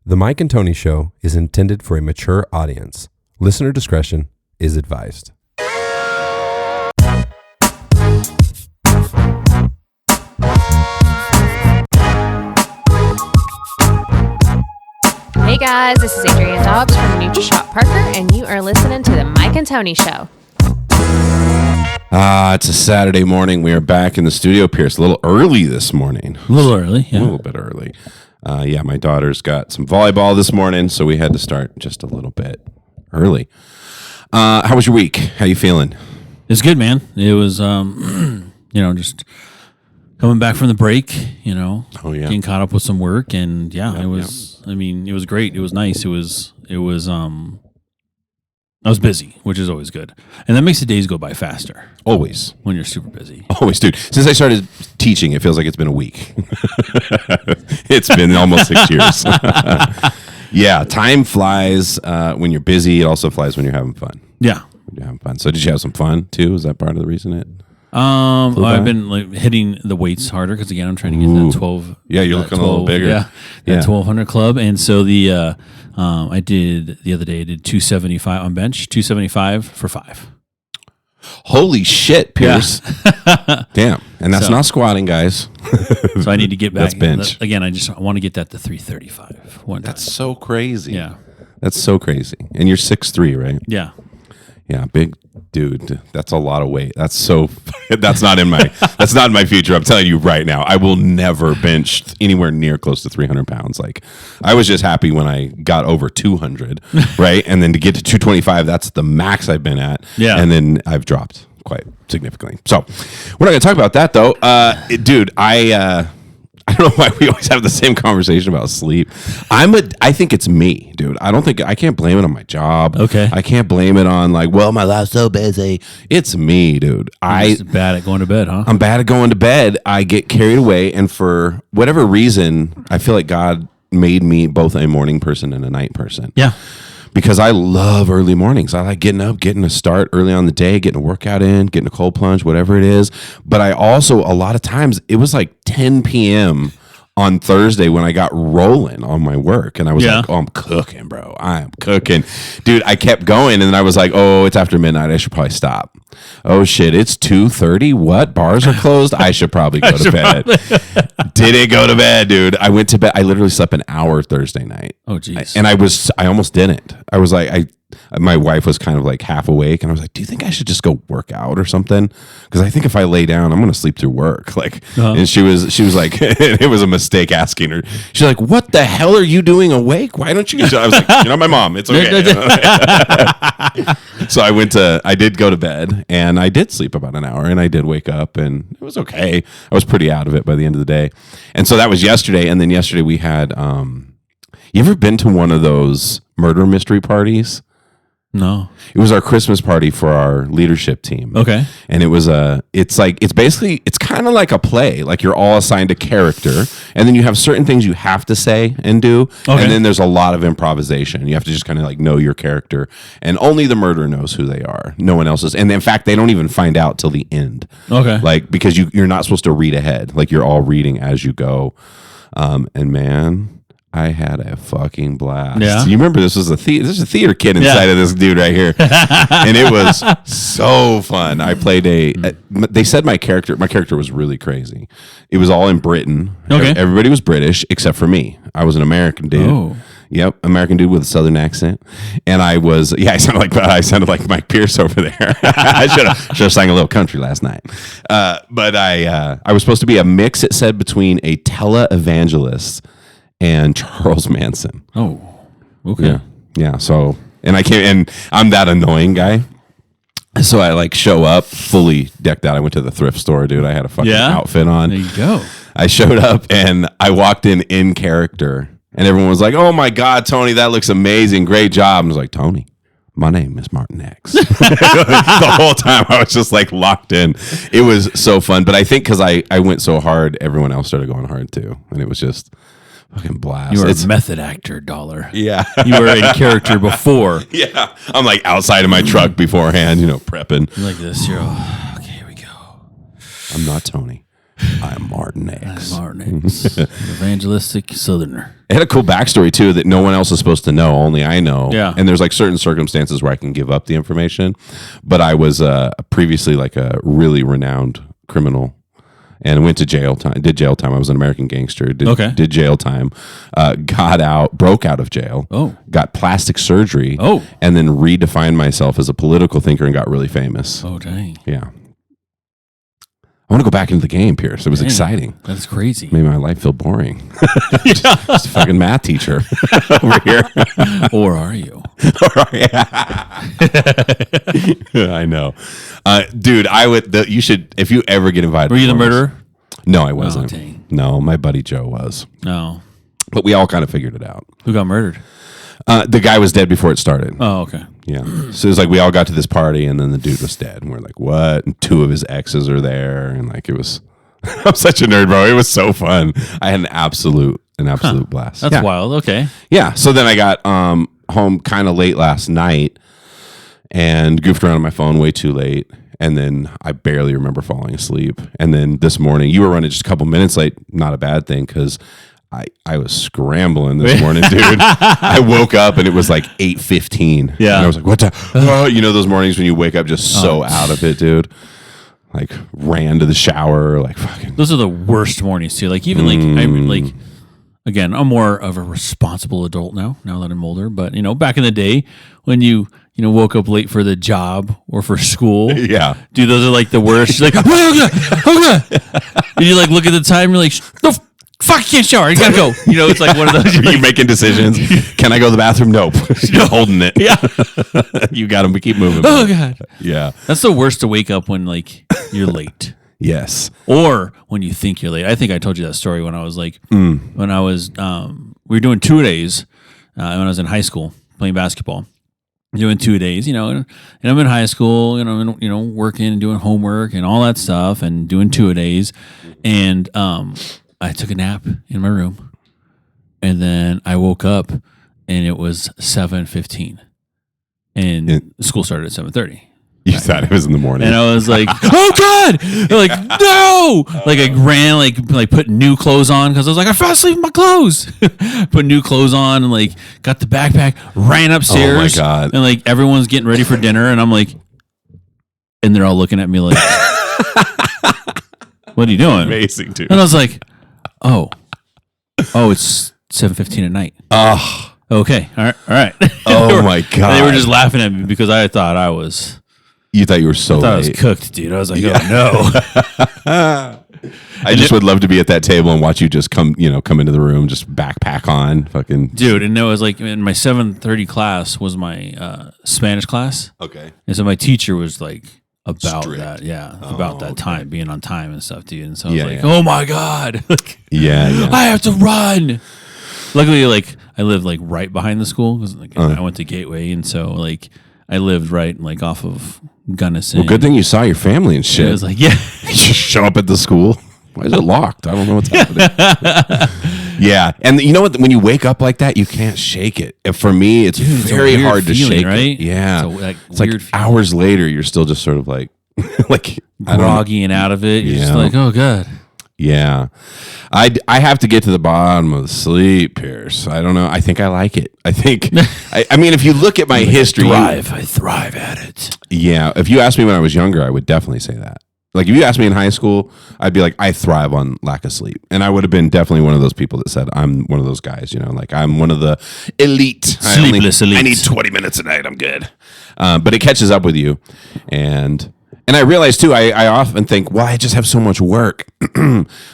The Mike and Tony Show is intended for a mature audience. Listener discretion is advised. Hey guys, this is Adrienne Dobbs from NutriShop Parker, and you are listening to the Mike and Tony Show. It's a Saturday morning. We are back in the studio, Pierce. A little early this morning. A little early, yeah. A little bit early. My daughter's got some volleyball this morning, so we had to start just a little bit early. How was your week? How you feeling? It's good, man. It was, just coming back from the break, getting caught up with some work, and it was great. It was nice. I was busy, which is always good. And that makes the days go by faster. Always. When you're super busy. Always, dude. Since I started teaching, it feels like it's been a week. It's been almost 6 years. Yeah, time flies when you're busy. It also flies when you're having fun. Yeah. When you're having fun. So did you have some fun, too? Is that part of the reason it... I've been hitting the weights harder because, again, I'm trying to get that 12. Yeah, you're looking 12, a little bigger. Yeah, that 1200 club. And so I did the other day, I did 275 on bench, 275 for 5. Holy shit, Pierce. Yeah. Damn. And that's not squatting, guys. So I need to get back. That's bench. Again, I want to get that to 335 one time. That's so crazy. Yeah. That's so crazy. And you're 6'3", right? Yeah. Yeah, big dude. That's a lot of weight. That's not in my future. I'm telling you right now. I will never bench anywhere near close to 300 pounds. Like, I was just happy when I got over 200, right? And then to get to 225, that's the max I've been at. Yeah. And then I've dropped quite significantly. So we're not going to talk about that though. Dude, I don't know why we always have the same conversation about sleep. I think it's me, dude. I can't blame it on my job. Okay. I can't blame it on my life's so busy. It's me, dude. You're just bad at going to bed, huh? I'm bad at going to bed. I get carried away, and for whatever reason, I feel like God made me both a morning person and a night person. Yeah. Because I love early mornings. I like getting up, getting a start early on the day, getting a workout in, getting a cold plunge, whatever it is. But I also, a lot of times, it was like 10 p.m. on Thursday when I got rolling on my work. And I was like, oh, I'm cooking, bro. I'm cooking. Dude, I kept going. And then I was like, oh, it's after midnight. I should probably stop. Oh, shit. It's 2:30. What? Bars are closed? I should probably go to bed. Didn't go to bed, dude. I went to bed. I literally slept an hour Thursday night. Oh, geez. And I almost didn't. I was like, my wife was kind of like half awake, and I was like, do you think I should just go work out or something? Because I think if I lay down, I'm going to sleep through work. Like, and she was like, it was a mistake asking her. She's like, what the hell are you doing awake? Why don't you? I was like, you're not my mom. It's okay. So I did go to bed, and I did sleep about an hour, and I did wake up, and it was okay. I was pretty out of it by the end of the day. And so that was yesterday. And then yesterday we had, you ever been to one of those murder mystery parties? No. It was our Christmas party for our leadership team. Okay. And it's kind of like a play. Like, you're all assigned a character, and then you have certain things you have to say and do. Okay. And then there's a lot of improvisation. You have to just kind of like know your character, and only the murderer knows who they are. No one else is. And in fact, they don't even find out till the end. Okay. Like, because you're not supposed to read ahead. Like, you're all reading as you go. And man, I had a fucking blast. Yeah. You remember there's a theater kid inside of this dude right here. And it was so fun. I played they said my character was really crazy. It was all in Britain. Okay. Everybody was British except for me. I was an American dude. Oh. Yep, American dude with a southern accent. And I sounded like Mike Pierce over there. I should have sang a little country last night. But I was supposed to be a mix, it said, between a televangelist and Charles Manson. Oh, okay. Yeah. So, and I'm that annoying guy. So I like show up fully decked out. I went to the thrift store, dude. I had a fucking outfit on. There you go. I showed up and I walked in character, and everyone was like, "Oh my God, Tony, that looks amazing. Great job." I was like, "Tony, my name is Martin X." The whole time I was just like locked in. It was so fun. But I think because I went so hard, everyone else started going hard too. And it was just fucking blast. You were a method actor, dollar. Yeah. You were in character before. Yeah. I'm like outside of my truck beforehand, prepping. You're like this. You're all, okay, here we go. I'm not Tony. I'm Martin X. Evangelistic Southerner. It had a cool backstory too that no one else is supposed to know. Only I know. Yeah. And there's like certain circumstances where I can give up the information. But I was previously like a really renowned criminal, and went to jail time. Did jail time. I was an American gangster. Did jail time. Got out. Broke out of jail. Oh. Got plastic surgery. Oh. And then redefined myself as a political thinker and got really famous. Oh, dang. Yeah. I want to go back into the game, Pierce. It was exciting. That's crazy. Made my life feel boring. Just a fucking math teacher over here. Or are you? I know. Dude, you should, if you ever get invited. Were you the murderer? No, I wasn't. Oh, dang. No, my buddy Joe was. No. But we all kind of figured it out. Who got murdered? The guy was dead before it started. Oh, okay. Yeah. So it was like we all got to this party and then the dude was dead. And we're like, what? And 2 of his exes are there. And like it was, I'm such a nerd, bro. It was so fun. I had an absolute blast. That's wild. Okay. Yeah. So then I got home kind of late last night and goofed around on my phone way too late. And then I barely remember falling asleep. And then this morning, you were running just a couple minutes late. Not a bad thing because I was scrambling this morning, dude. I woke up and it was like 8:15. Yeah. And I was like, what the? Oh, you know those mornings when you wake up just so out of it, dude? Like ran to the shower, like fucking. Those are the worst mornings too. Like even like again, I'm more of a responsible adult now that I'm older. But back in the day when you woke up late for the job or for school. Yeah. Dude, those are like the worst. You're like, and you like look at the time, you're like, no, fuck, you can't shower. You gotta go. It's like one of those. Are you making decisions? Can I go to the bathroom? Nope. You're holding it. Yeah. You got to keep moving. Oh, God. Yeah. That's the worst to wake up when like you're late. Yes. Or when you think you're late. I think I told you that story when I was like, when I was, we were doing 2-a-days when I was in high school playing basketball. Doing 2-a-days, and I'm in high school, working and doing homework and all that stuff, and doing 2-a-days, and I took a nap in my room, and then I woke up, and it was 7:15, and school started at 7:30. You thought it was in the morning, and I was like, "Oh God!" They're like, "No!" Like I ran, like put new clothes on because I was like, I fell asleep in my clothes. Put new clothes on and like got the backpack, ran upstairs. Oh my God! And like everyone's getting ready for dinner, and I'm like, and they're all looking at me like, "What are you doing?" Amazing, dude. And I was like, "Oh, it's 7:15 at night." Oh, okay, all right. Oh my God! They were just laughing at me because I thought I was. You thought you were so late. I was cooked, dude. I was like, oh no. I just would love to be at that table and watch you just come into the room, just backpack on, fucking. Dude, and it was like in my 7:30 class was my Spanish class. Okay. And so my teacher was like about Strict. that, about that time, being on time and stuff, dude. And so I was like, yeah. oh my God. Yeah. I have to run. Luckily, like I lived like right behind the school because like, I went to Gateway, and so like I lived right like off of Gunnison. Well, good thing you saw your family and shit. I was like, yeah. You just show up at the school. Why is it locked? I don't know what's happening. Yeah. And you know what? When you wake up like that, you can't shake it. And for me, it's very hard to feeling, shake right? it. Yeah. It's like hours later, you're still just sort of like, groggy and out of it. You're just like, oh God. Yeah. I have to get to the bottom of the sleep, Pierce. I don't know. I think I like it. I think, I mean, if you look at my history. I thrive at it. Yeah. If you asked me when I was younger, I would definitely say that. Like if you asked me in high school, I'd be like, I thrive on lack of sleep. And I would have been definitely one of those people that said, I'm one of those guys, like I'm one of the elite. Sleepless elite. I need 20 minutes a night. I'm good. But it catches up with you. And I realize too, I often think, well, I just have so much work,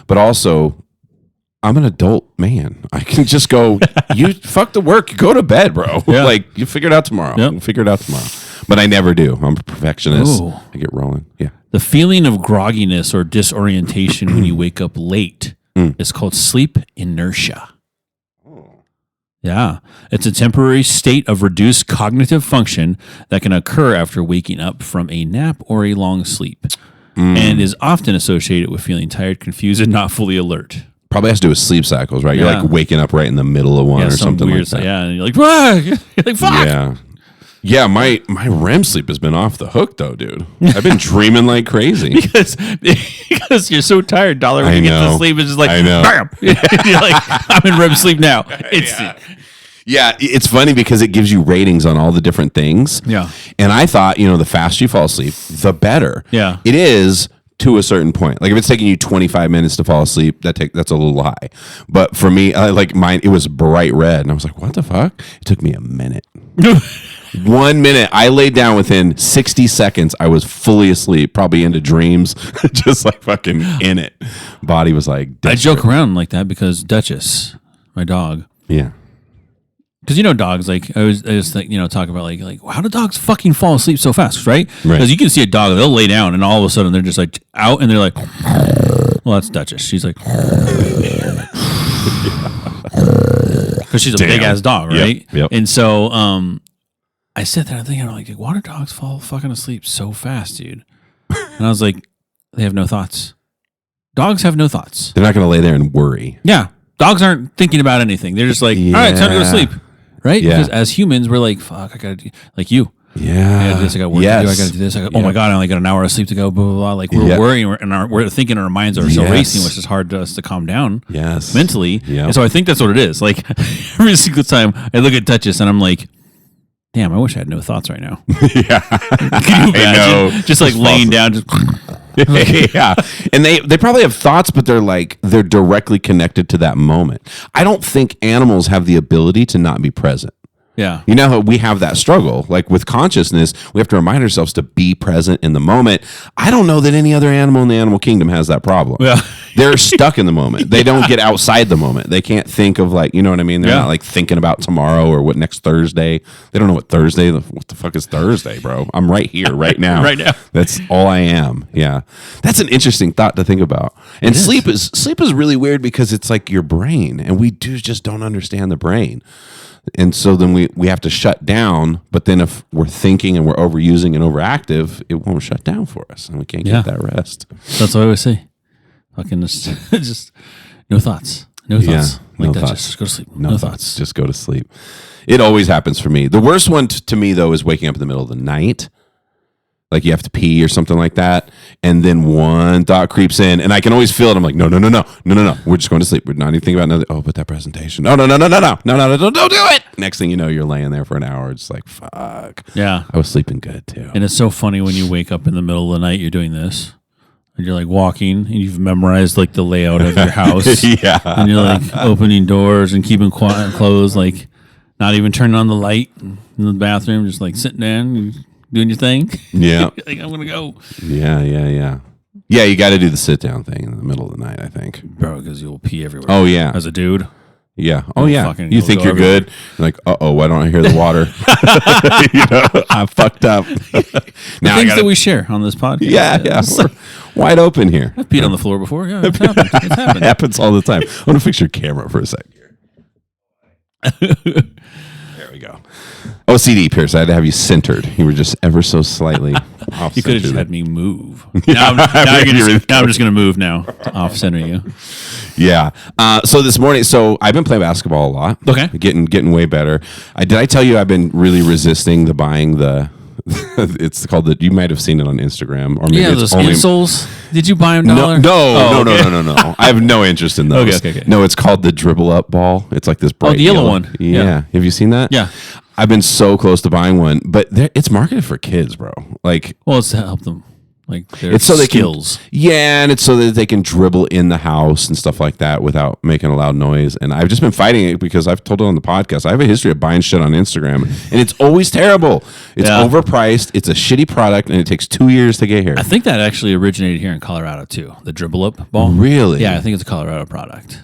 but also I'm an adult man. I can just go, you fuck the work, go to bed, bro. Yeah. Like you figure it out tomorrow. Yep. We'll figure it out tomorrow. But I never do. I'm a perfectionist. Ooh. I get rolling. Yeah. The feeling of grogginess or disorientation when you wake up late is called sleep inertia. Yeah. It's a temporary state of reduced cognitive function that can occur after waking up from a nap or a long sleep and is often associated with feeling tired, confused, and not fully alert. Probably has to do with sleep cycles, right? You're like waking up right in the middle of one or something like that. Yeah, and you're like, fuck! You're like, fuck! Yeah. Yeah, my REM sleep has been off the hook though, dude. I've been dreaming like crazy. because you're so tired, Dollar, when you get to sleep, it's just like, I know. bam! You're like, I'm in REM sleep now. Yeah, it's funny because it gives you ratings on all the different things. Yeah. And I thought, the faster you fall asleep, the better. Yeah. It is to a certain point. Like if it's taking you 25 minutes to fall asleep, that's a little high. But for me, like mine, it was bright red. And I was like, what the fuck? It took me a minute. 1 minute. I laid down within 60 seconds. I was fully asleep, probably into dreams, just like fucking in it. Body was like, I joke around like that because Duchess, my dog. Yeah. Because dogs, like I was like, talk about like how do dogs fucking fall asleep so fast, right? Because you can see a dog, they'll lay down and all of a sudden they're just like out and they're like, well, that's Duchess. She's like, because she's a big ass dog, right? Yep. And so I sit there and thinking, like, why do dogs fall fucking asleep so fast, dude? And I was like, they have no thoughts. Dogs have no thoughts. They're not going to lay there and worry. Yeah. Dogs aren't thinking about anything. They're just like, all right, time to go to sleep. Right? Yeah. Because as humans, we're like, fuck, I gotta do, like you. Yeah. I gotta do this, I got work to do, I gotta do this. Oh my God, I only got an hour of sleep to go, blah, blah, blah. Like we're worrying and we're thinking our minds are so racing, which is hard to us to calm down mentally. Yeah. And so I think that's what it is. Like every single time I look at Duchess and I'm like, damn, I wish I had no thoughts right now. Yeah. Can you imagine? I know. Just like laying down, just yeah. And they probably have thoughts, but they're directly connected to that moment. I don't think animals have the ability to not be present. yeah. You know how we have that struggle, like with consciousness, we have to remind ourselves to be present in the moment. I don't know that any other animal in the animal kingdom has that problem. Yeah. They're stuck in the moment. They don't get outside the moment. They can't think of like, you know what I mean? They're not like thinking about tomorrow or what next Thursday. They don't know what the fuck is Thursday, bro? I'm right here, right now. Right now. That's all I am. Yeah. That's an interesting thought to think about. And sleep is really weird because it's like your brain, and we just don't understand the brain. And so then we have to shut down, but then if we're thinking and we're overusing and overactive, it won't shut down for us and we can't get that rest. That's what I always say. Fucking just no thoughts. No thoughts. No that, thoughts. just go to sleep. No thoughts. Just go to sleep. It always happens for me. The worst one to me, though, is waking up in the middle of the night. Like you have to pee or something like that. And then one thought creeps in and I can always feel it. I'm like, no. We're just going to sleep. We're not even thinking about another. Oh, but that presentation. No, don't do it. Next thing you know, you're laying there for an hour. It's like, fuck. Yeah. I was sleeping good too. And it's so funny when you wake up in the middle of the night, you're doing this. And you're like walking and you've memorized like the layout of your house. Yeah. And you're like opening doors and keeping quiet and closed, like not even turning on the light in the bathroom, just like sitting down and doing your thing. Yeah. Like, I'm going to go. Yeah. Yeah, you got to do the sit down thing in the middle of the night, I think. Bro, because you'll pee everywhere. Oh, yeah. As a dude. Yeah. Oh, yeah. You think you're everywhere. good. You're like, uh-oh, why don't I hear the water? I fucked up. Now things that we share on this podcast. Yeah. We're wide open here. I've peed on the floor before. Yeah, it's happened. It's happened. It happens all the time. I want to fix your camera for a sec here. There we go. OCD, Pierce. I had to have you centered. You were just ever so slightly off. You could have just had me move. Now I'm just going to move now to off center you. Yeah. So this morning, I've been playing basketball a lot. Okay. Getting way better. Did I tell you I've been really resisting buying the it's called you might have seen it on Instagram or maybe it's those only insoles. Did you buy them $1? No. I have no interest in those. Okay. No, it's called the dribble up ball. It's like this bright the yellow one. Yeah. Have you seen that? Yeah. I've been so close to buying one, but it's marketed for kids, bro. Like, well, it's to help them. Like their it's so they skills. And it's so that they can dribble in the house and stuff like that without making a loud noise. And I've just been fighting it because I've told it on the podcast. I have a history of buying shit on Instagram, and it's always terrible. It's overpriced. It's a shitty product, and it takes 2 years to get here. I think that actually originated here in Colorado too. The dribble up ball. Really? Yeah, I think it's a Colorado product.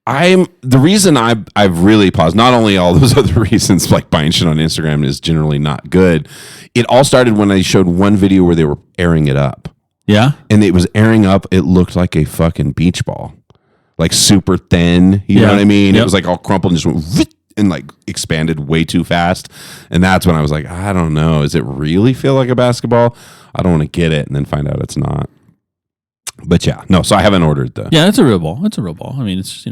The reason I've really paused, not only all those other reasons, like buying shit on Instagram is generally not good. It all started when I showed one video where they were airing it up. Yeah. And it was airing up. It looked like a fucking beach ball, like super thin. You know what I mean? Yep. It was like all crumpled and just went and like expanded way too fast. And that's when I was like, I don't know. Does it really feel like a basketball? I don't want to get it and then find out it's not. But yeah, no. So I haven't ordered the. Yeah, it's a real ball. It's a real ball. I mean, it's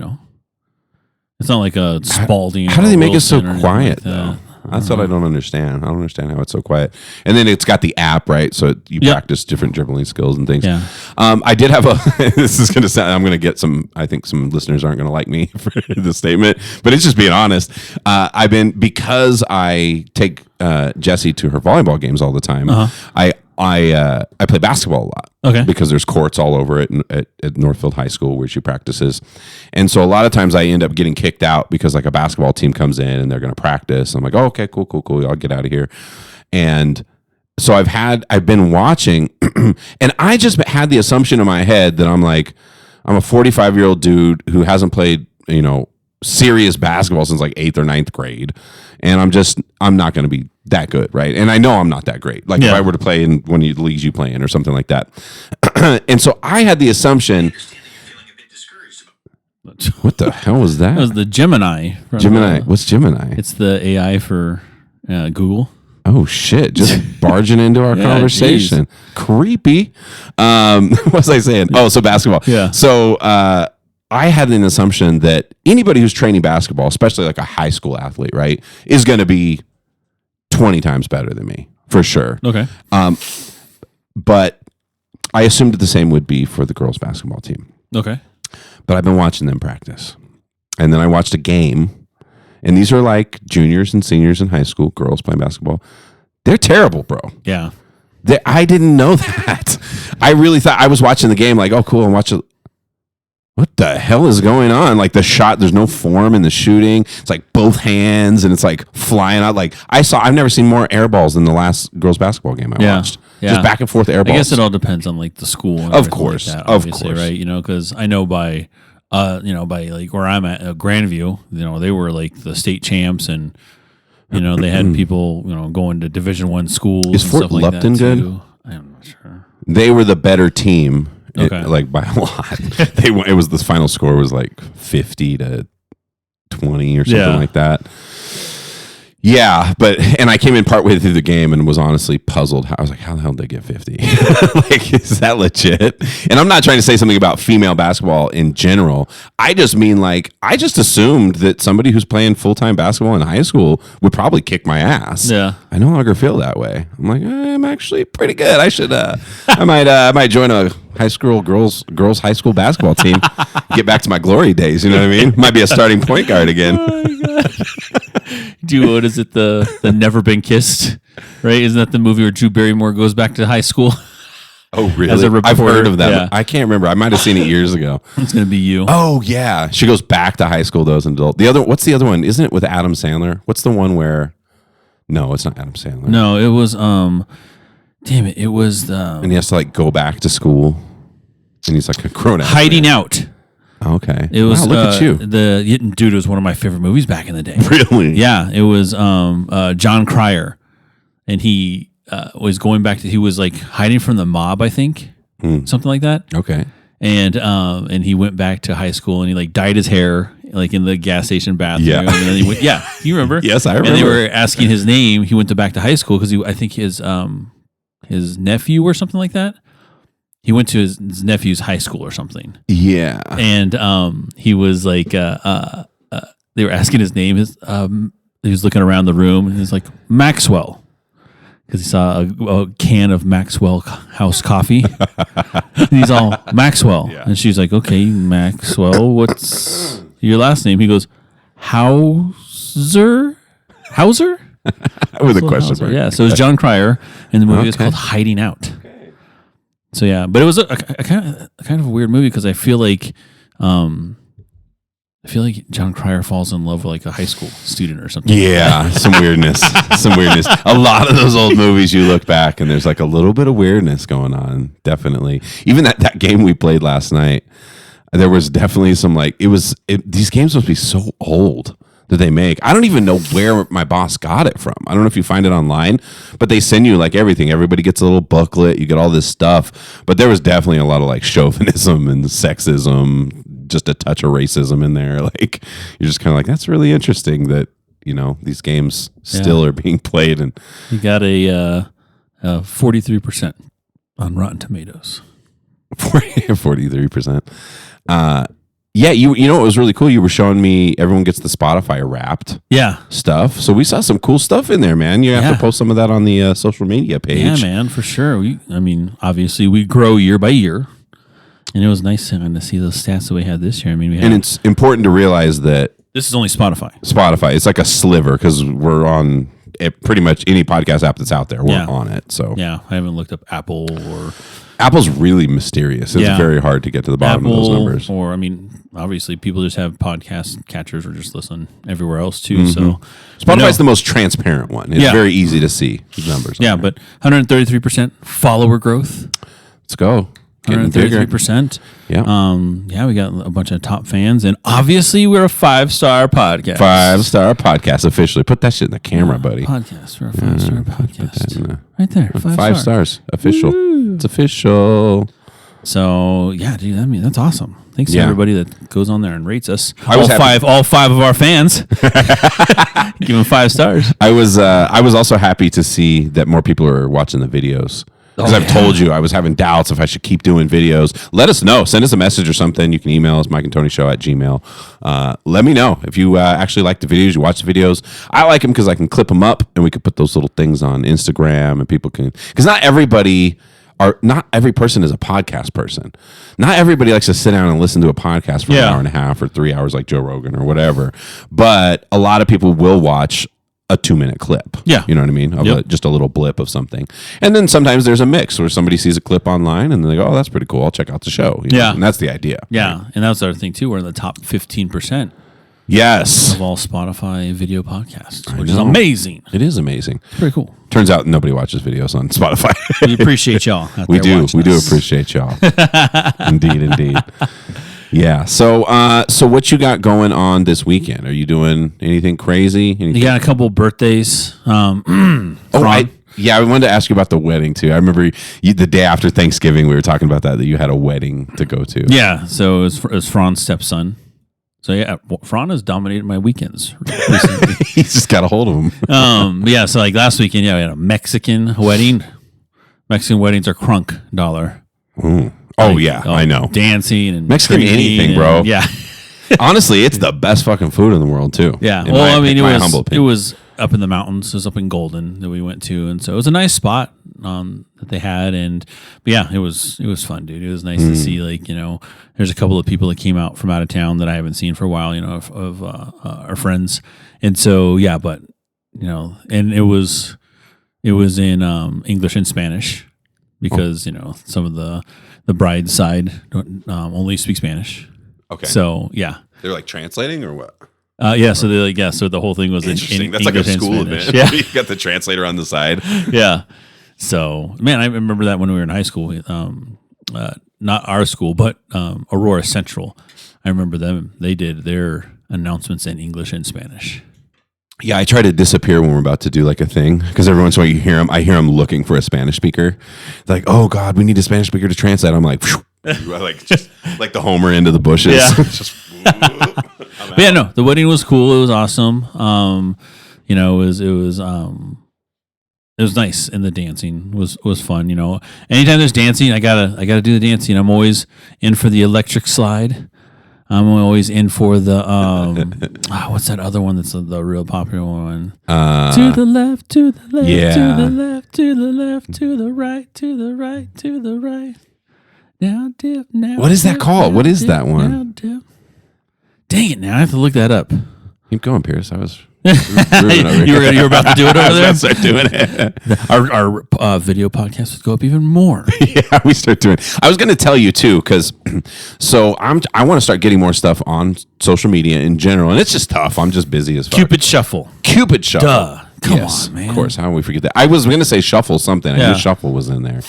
it's not like a Spalding. How do they make it so quiet though? That's what I don't understand. I don't understand how it's so quiet. And then it's got the app, right? So you practice different dribbling skills and things. Yeah. I did have this is going to sound, I'm going to get I think some listeners aren't going to like me for the statement, but it's just being honest. Because I take Jessie to her volleyball games all the time, I play basketball a lot. Okay. Because there's courts all over it at Northfield High School where she practices. And so a lot of times I end up getting kicked out because like a basketball team comes in and they're going to practice. I'm like, oh, okay, cool. I'll get out of here. And so I've been watching and I just had the assumption in my head that I'm a 45-year-old dude who hasn't played, serious basketball since like 8th or 9th grade. And I'm not going to be that good, right? And I know I'm not that great. Like if I were to play in one of the leagues you play in or something like that. And so I had the assumption. What the hell was that? That was the Gemini. Gemini. What's Gemini? It's the AI for Google. Oh shit! Just barging into our conversation. Geez. Creepy. What was I saying? Oh, so basketball. Yeah. So I had an assumption that anybody who's training basketball, especially like a high school athlete, right, is going to be 20 times better than me for sure. Okay. But I assumed the same would be for the girls basketball team. Okay. But I've been watching them practice, and then I watched a game. And these are like juniors and seniors in high school, girls playing basketball. They're terrible, bro. Yeah. I didn't know that. I really thought I was watching the game like, oh, cool. I'm watching. What the hell is going on? Like the shot, there's no form in the shooting. It's like both hands and it's like flying out. Like I've never seen more air balls than the last girls basketball game I watched. Yeah. Just back and forth air balls. I guess it all depends on like the school. And of course. Like that, of course. Right. Because I know by like where I'm at, Grandview, they were like the state champs and, they had people, going to Division I schools. Is Fort Lupton good? I'm not sure. They were the better team. Okay. Like by a lot. It was the final score was like 50 to 20 or something like that. Yeah, and I came in partway through the game and was honestly puzzled. I was like, how the hell did they get 50? Like, is that legit? And I'm not trying to say something about female basketball in general. I just mean I just assumed that somebody who's playing full-time basketball in high school would probably kick my ass. Yeah. I no longer feel that way. I'm like, I'm actually pretty good. I should, I might join a high school girls high school basketball team. Get back to my glory days. You know what I mean? Might be a starting point guard again. Oh my God. What is it? The Never Been Kissed, right? Isn't that the movie where Drew Barrymore goes back to high school? Oh, really? As a reporter. I've heard of that. Yeah. I can't remember. I might have seen it years ago. It's gonna be you. Oh yeah, she goes back to high school though as an adult. What's the other one? Isn't it with Adam Sandler? What's the one where? No, it's not Adam Sandler. No, it was. Damn it! It was the. And he has to go back to school, and he's like a grown up. Hiding Out. Okay. It was. Wow, look at you. Dude, it was one of my favorite movies back in the day. Really? Yeah, it was John Cryer, and he was going back to. He was hiding from the mob, I think, something like that. Okay. And he went back to high school and he dyed his hair in the gas station bathroom. Yeah. And then he went, you remember? Yes, I remember. And they were asking his name. He went back to high school because I think his nephew or something like that. He went to his nephew's high school or something. Yeah. And he was they were asking his name. He was looking around the room and he's like, Maxwell. Because he saw a can of Maxwell House coffee. And he's all, Maxwell. Yeah. And she's like, okay, Maxwell, what's your last name? He goes, Hauser? With a question mark. Yeah, so it was John Cryer, and the movie was called Hiding Out. Okay. So yeah, but it was a kind of a weird movie because I feel like John Cryer falls in love with a high school student or something. Yeah, some weirdness. A lot of those old movies you look back and there's a little bit of weirdness going on. Definitely. Even that game we played last night, there was definitely some these games must be so old that they make. I don't even know where my boss got it from. I don't know if you find it online, but they send you everything. Everybody gets a little booklet. You get all this stuff. But there was definitely a lot of chauvinism and sexism, just a touch of racism in there. You're just kind of that's really interesting that, these games still are being played. And you got a 43% on Rotten Tomatoes. 43%. Yeah, you know what was really cool? You were showing me everyone gets the Spotify Wrapped stuff. So we saw some cool stuff in there, man. You have to post some of that on the social media page. Yeah, man, for sure. Obviously, we grow year by year. And it was nice to see those stats that we had this year. And it's important to realize that this is only Spotify. It's like a sliver because we're on pretty much any podcast app that's out there. We're on it. So yeah, I haven't looked up Apple or... Apple's really mysterious. It's very hard to get to the bottom of those numbers. Or, obviously people just have podcast catchers or just listen everywhere else too. So Spotify's the most transparent one. It's very easy to see the numbers. Yeah, but 133% follower growth. Let's go. 133%. Yeah. We got a bunch of top fans, and obviously we're a 5-star podcast. 5-star podcast officially. Put that shit in the camera, buddy. Podcast. We're a 5-star podcast. Right there. 5 stars. Official. Woo. It's official. So yeah, dude. That's awesome. Thanks to everybody that goes on there and rates us. All five of our fans. Give them 5 stars. I was also happy to see that more people are watching the videos. Because I've told you I was having doubts if I should keep doing videos. Let us know. Send us a message or something. You can email us, mikeandtonyshow@gmail.com. Let me know if you actually like the videos, you watch the videos. I like them because I can clip them up and we can put those little things on Instagram and people can... Because not every person is a podcast person. Not everybody likes to sit down and listen to a podcast for an hour and a half or 3 hours like Joe Rogan or whatever. But a lot of people will watch a 2-minute clip. Yeah. You know what I mean? Of just a little blip of something. And then sometimes there's a mix where somebody sees a clip online and they go, oh, that's pretty cool. I'll check out the show. You know? And that's the idea. Yeah. Right? And that's the other thing too. We're in the top 15%. Yes. Of all Spotify video podcasts, which is amazing. It is amazing. It's pretty cool. Turns out nobody watches videos on Spotify. We appreciate y'all. We do appreciate y'all. Indeed. Yeah. So what you got going on this weekend? Are you doing anything crazy? You got a couple birthdays. I wanted to ask you about the wedding too. I remember the day after Thanksgiving, we were talking about that you had a wedding to go to. Yeah. So it was Fran's stepson. So yeah, Fran has dominated my weekends recently. He's just got a hold of them. So like last weekend, we had a Mexican wedding. Mexican weddings are crunk dollar. I know. Dancing and Mexican anything, bro. Yeah. Honestly, it's the best fucking food in the world too. Yeah. It was up in the mountains. It was up in Golden that we went to, and so it was a nice spot that they had. It was fun, dude. It was nice to see there's a couple of people that came out from out of town that I haven't seen for a while. Of our friends, and so and it was in English and Spanish because some of the bride's side only speak Spanish. Okay. So yeah, they're like translating or what? So the whole thing was in That's English like a school Spanish. event. Yeah, you got the translator on the side. Yeah. So man, I remember that when we were in high school. Not our school, but Aurora Central. I remember them. They did their announcements in English and Spanish. Yeah, I try to disappear when we're about to do like a thing because every once in a while I hear them looking for a Spanish speaker. They're like, oh God, we need a Spanish speaker to translate. I'm like, just like the Homer into the bushes. Yeah. But yeah, no, the wedding was cool. It was awesome. It was nice, and the dancing was fun. Anytime there's dancing, I gotta do the dancing. I'm always in for the electric slide. I'm always in for the what's that other one that's the real popular one? To the left, to the left, to the left, to the left, to the right, to the right, to the right. Now dip, now. What is that called? What is that one? Now dip. Dang it! Now I have to look that up. Keep going, Pierce. I was. you were about to do it over there. I start doing it. Our video podcast would go up even more. Yeah, we start doing. I was going to tell you too, because I want to start getting more stuff on social media in general, and it's just tough. I'm just busy as fuck. Cupid Shuffle. Duh. Come on, man. Of course. How would we forget that? I was going to say Shuffle something. I knew Shuffle was in there.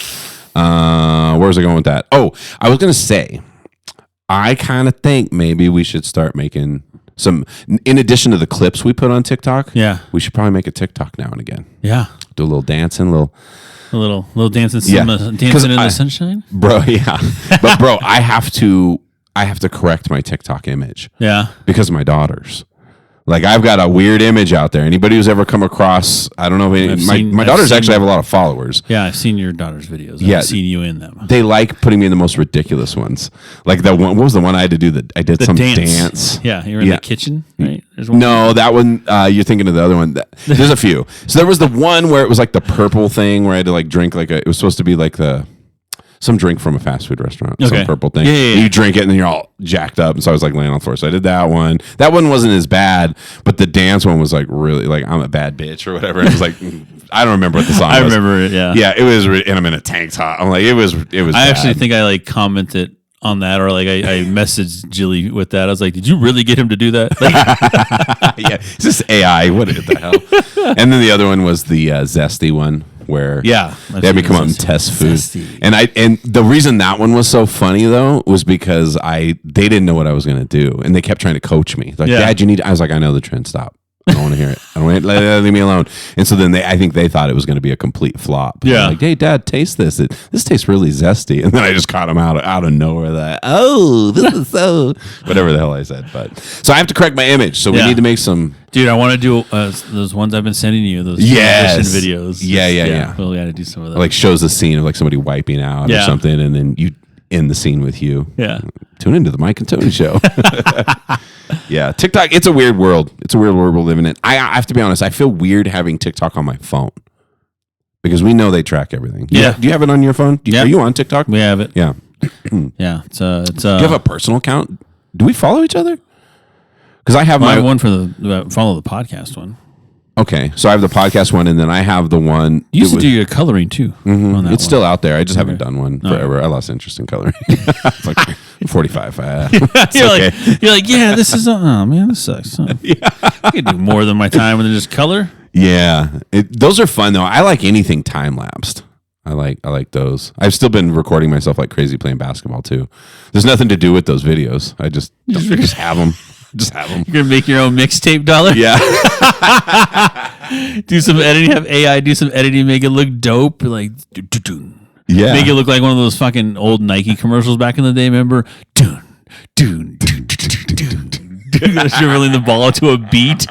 Where was I going with that? Oh, I was going to say, I kind of think maybe we should start making some, in addition to the clips we put on TikTok. Yeah, we should probably make a TikTok now and again. Yeah, do a little dancing, a little dancing, dancing in the sunshine, bro. Yeah, but bro, I have to correct my TikTok image. Yeah, because of my daughters. Like I've got a weird image out there. Anybody who's ever come across, I don't know. If my daughters actually have a lot of followers. Yeah, I've seen your daughter's videos. I've seen you in them. They like putting me in the most ridiculous ones. Like that one. What was the one I had to do? I did some dance. Yeah, you were in the kitchen, right? No, that one. You're thinking of the other one. There's a few. So there was the one where it was like the purple thing where I had to like drink like it was supposed to be like some drink from a fast food restaurant, some purple thing. Yeah. You drink it and then you're all jacked up. And so I was like laying on the floor. So I did that one. That one wasn't as bad, but the dance one was like really like I'm a bad bitch or whatever. It was like I don't remember what the song was. I remember it. Yeah. Yeah. It was, and I'm in a tank top. I'm like it was. I actually think I like commented on that, or like I messaged Jilly with that. I was like, "Did you really get him to do that?" Like, yeah, it's just AI. What the hell? And then the other one was the zesty one. Where they had me come out and test food, and the reason that one was so funny though was because they didn't know what I was gonna do, and they kept trying to coach me. Like, Dad, you need. I was like, I know the trend. Stop. I don't want to hear it. I don't want to leave me alone. And so then I think they thought it was going to be a complete flop. Yeah. Like, hey, Dad, taste this. This tastes really zesty. And then I just caught them out of nowhere. This is so whatever the hell I said. But so I have to correct my image. So we need to make some. Dude, I want to do those ones I've been sending you. Those transition videos. Yeah. Well, we got to do some of that. Like shows a scene of like somebody wiping out or something, and then you end the scene with you. Yeah. Tune into the Mike and Tony show. Yeah, TikTok, it's a weird world. It's a weird world we're living in. I have to be honest, I feel weird having TikTok on my phone because we know they track everything. Yeah. Do you have it on your phone? Are you on TikTok? We have it. Yeah. Yeah. It's do you have a personal account? Do we follow each other? Because I have my one for the follow the podcast one. Okay, so I have the podcast one, and then I have the one. You used to do your coloring too. On that it's still out there. I just haven't done one forever. I lost interest in coloring. Like 45. You're like, yeah, this is. Oh man, this sucks. Huh? I could do more than my time and then just color. Yeah, those are fun though. I like anything time lapsed. I like those. I've still been recording myself like crazy playing basketball too. There's nothing to do with those videos. I just have them. Just have them. You're gonna make your own mixtape dollar. Yeah. Do some editing. Have AI do some editing. Make it look dope. Like, yeah. Make it look like one of those fucking old Nike commercials back in the day. Remember? Dribbling the ball to a beat.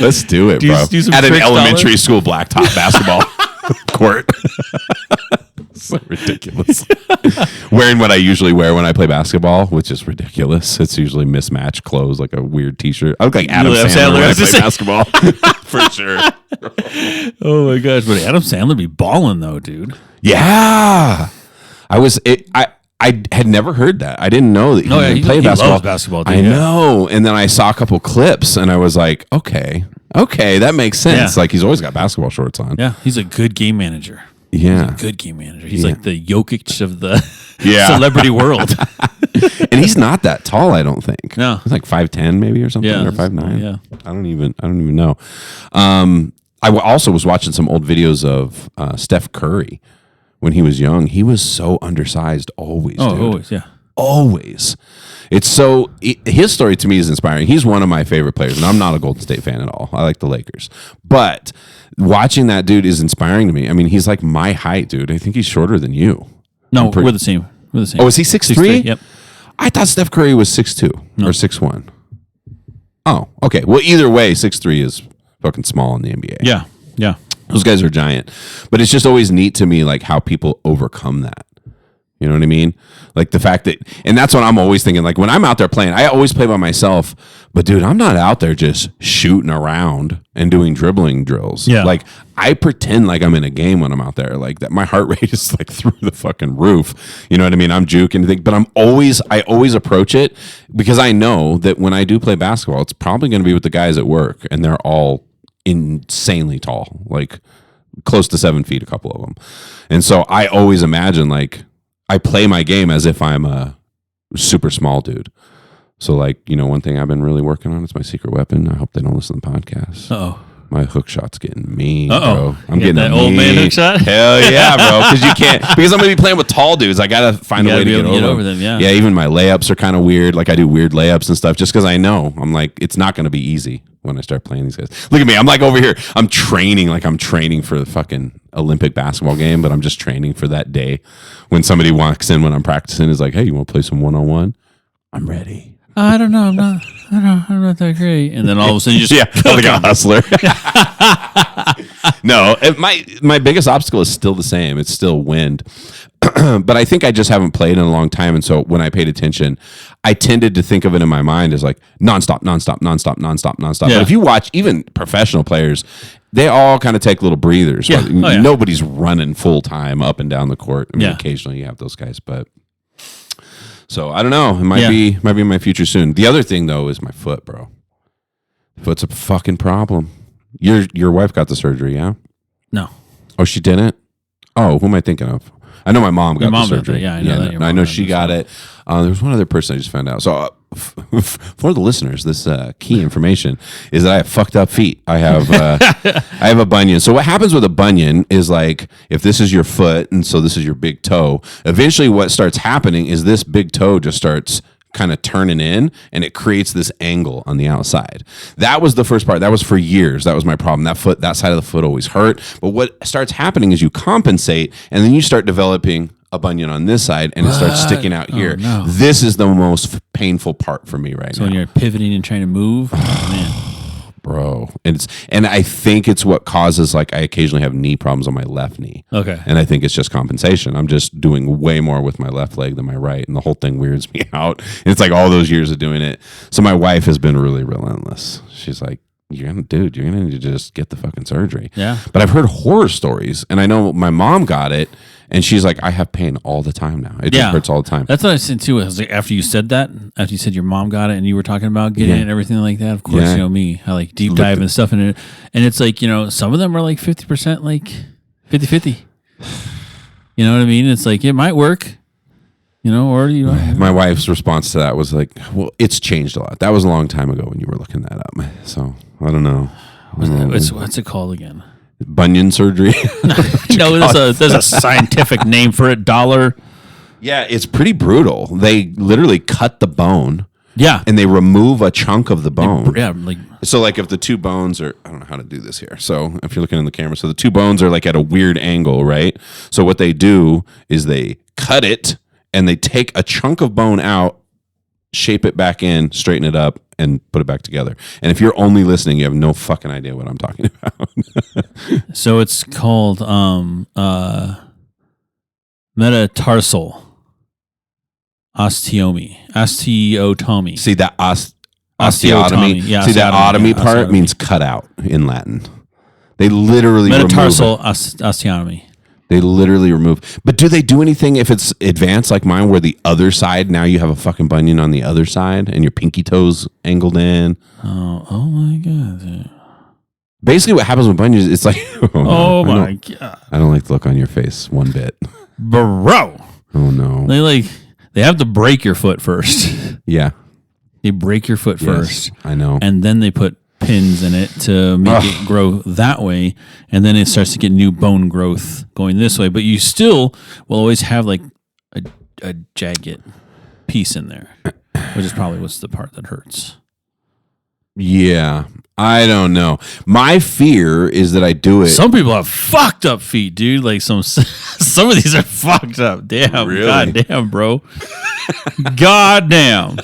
Let's do it, bro. Do some at an elementary dollar. school blacktop basketball court. So ridiculous. Wearing what I usually wear when I play basketball, which is ridiculous. It's usually mismatched clothes, like a weird T-shirt. I look like Adam Sandler when I play basketball. For sure. Oh my gosh, but Adam Sandler be balling though, dude. Yeah. I had never heard that. I didn't know that he played basketball. Loves basketball, dude. I know. And then I saw a couple clips and I was like, okay, that makes sense. Yeah. Like he's always got basketball shorts on. Yeah, he's a good game manager. Yeah. He's a good game manager. He's like the Jokic of the Yeah. celebrity world. And he's not that tall, I don't think. No. He's like 5'10" maybe or something, or 5'9". Yeah. I don't even know. I also was watching some old videos of Steph Curry when he was young. He was so undersized always. Oh, dude. always, yeah. Always. His story to me is inspiring. He's one of my favorite players, and I'm not a Golden State fan at all. I like the Lakers. But watching that dude is inspiring to me. I mean, he's like my height, dude. I think he's shorter than you. No, we're the same. We're the same. Oh, is he 6'3"? Yep. I thought Steph Curry was 6'2" or 6'1". Oh, okay. Well, either way, 6'3" is fucking small in the NBA. Yeah. Yeah. Those guys are giant. But it's just always neat to me, like, how people overcome that. You know what I mean? Like the fact that, and that's what I'm always thinking. Like when I'm out there playing, I always play by myself. But dude, I'm not out there just shooting around and doing dribbling drills. Yeah. Like I pretend like I'm in a game when I'm out there. Like that, my heart rate is like through the fucking roof. You know what I mean? I'm juking, but I always approach it because I know that when I do play basketball, it's probably going to be with the guys at work, and they're all insanely tall, like close to 7 feet, a couple of them. And so I always imagine like, I play my game as if I'm a super small dude. So, like, you know, one thing I've been really working on is my secret weapon. I hope they don't listen to the podcast. Uh-oh. My hook shot's getting mean, Uh-oh. bro. I'm getting that old man hook shot? Hell yeah, bro. Because I'm going to be playing with tall dudes. I got to find a way to get over them. Yeah. Yeah, even my layups are kind of weird. Like, I do weird layups and stuff just because I know. I'm like, it's not going to be easy when I start playing these guys. Look at me. I'm like over here. I'm training for the fucking Olympic basketball game, but I'm just training for that day when somebody walks in when I'm practicing is like, hey, you want to play some one-on-one? I'm ready. I don't know. I'm not that great. And then all of a sudden you just like a hustler. No, my biggest obstacle is still the same. It's still wind. But I think I just haven't played in a long time. And so when I paid attention, I tended to think of it in my mind as like nonstop. Yeah. But if you watch even professional players, they all kind of take little breathers. Yeah. Oh, yeah. Nobody's running full time up and down the court. I mean, Yeah. occasionally you have those guys, but so I don't know. It might be in my future soon. The other thing though is my foot, bro. Foot's a fucking problem. Your wife got the surgery, yeah? No. Oh, she didn't? Oh, who am I thinking of? I know my mom got the surgery. I know that. I know she got it. There was one other person I just found out. So for the listeners, this key information is that I have fucked up feet. I have I have a bunion. So what happens with a bunion is like if this is your foot and so this is your big toe, eventually what starts happening is this big toe just starts kind of turning in and it creates this angle on the outside. That was the first part. That was for years. That was my problem. That side of the foot always hurt. But what starts happening is you compensate and then you start developing a bunion on this side and it starts sticking out here. No. This is the most painful part for me right So now. when you're pivoting and trying to move, oh, man. Bro. And I think it's what causes like I occasionally have knee problems on my left knee. Okay. And I think it's just compensation. I'm just doing way more with my left leg than my right. And the whole thing weirds me out. It's like all those years of doing it. So my wife has been really relentless. She's like, you're gonna need to just get the fucking surgery. Yeah. But I've heard horror stories and I know my mom got it and she's like, I have pain all the time now. It just hurts all the time. That's what I said too. I was like, after you said that, after you said your mom got it and you were talking about getting it and everything like that, of course, you know me. I like deep dive and stuff in it. And it's like, some of them are like 50%, like 50-50. You know what I mean? It's like, it might work. Or my wife's response to that was like, well, it's changed a lot. That was a long time ago when you were looking that up. So I don't know. What's it called again? Bunion surgery. No, there's a scientific name for it. Dollar. Yeah, it's pretty brutal. They literally cut the bone. Yeah. And they remove a chunk of the bone. Yeah, so like if the two bones are, I don't know how to do this here. So if you're looking in the camera, so the two bones are like at a weird angle, right? So what they do is they cut it and they take a chunk of bone out, shape it back in, straighten it up, and put it back together. And if you're only listening, you have no fucking idea what I'm talking about. So it's called metatarsal osteotomy. See that osteotomy? Yeah, see that otomy part osteotomy. means cut out in Latin. They literally Metatarsal remove it. osteotomy. They literally remove. But do they do anything if it's advanced like mine, where the other side, now you have a fucking bunion on the other side and your pinky toes angled in? Oh my God. Basically what happens with bunions, it's like, Oh my God. I don't like the look on your face one bit. Bro. Oh no. They have to break your foot first. Yeah. They break your foot first. I know. And then they put pins in it to make it grow that way, and then it starts to get new bone growth going this way, but you still will always have like a jagged piece in there, which is probably what's the part that hurts. Yeah, I don't know. My fear is that I do it. Some people have fucked up feet, dude. Like some of these are fucked up. Damn, Really? goddamn, bro. Goddamn.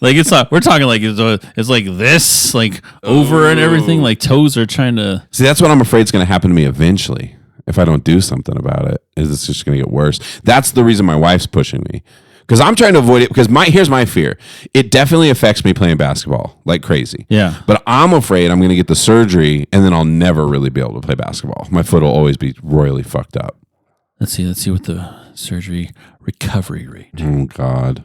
Like it's not. We're talking like it's like this, like over and everything. Like toes are trying to. See, that's what I'm afraid is going to happen to me eventually if I don't do something about it. Is it's just going to get worse? That's the reason my wife's pushing me. Because I'm trying to avoid it. Because here's my fear. It definitely affects me playing basketball like crazy. Yeah. But I'm afraid I'm going to get the surgery and then I'll never really be able to play basketball. My foot will always be royally fucked up. Let's see what the surgery recovery rate. Oh God.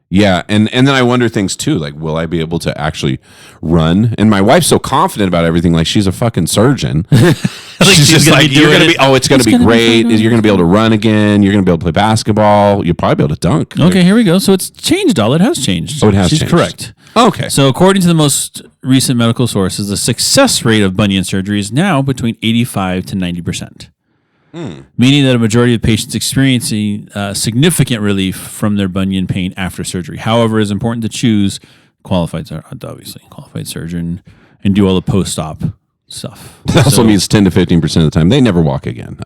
Yeah, and then I wonder things too, like will I be able to actually run? And my wife's so confident about everything, like she's a fucking surgeon. She's just like, you're gonna be, it's gonna be great. You're gonna be able to run again. You're gonna be able to play basketball. You'll probably be able to dunk. Okay, here we go. So it's changed. All it has changed. Oh, it has She's changed. correct. Okay. So according to the most recent medical sources, the success rate of bunion surgery is now between 85 to 90%. Meaning that a majority of patients experiencing significant relief from their bunion pain after surgery. However, it's important to choose qualified surgeon and do all the post-op stuff. That also means 10 to 15% of the time they never walk again.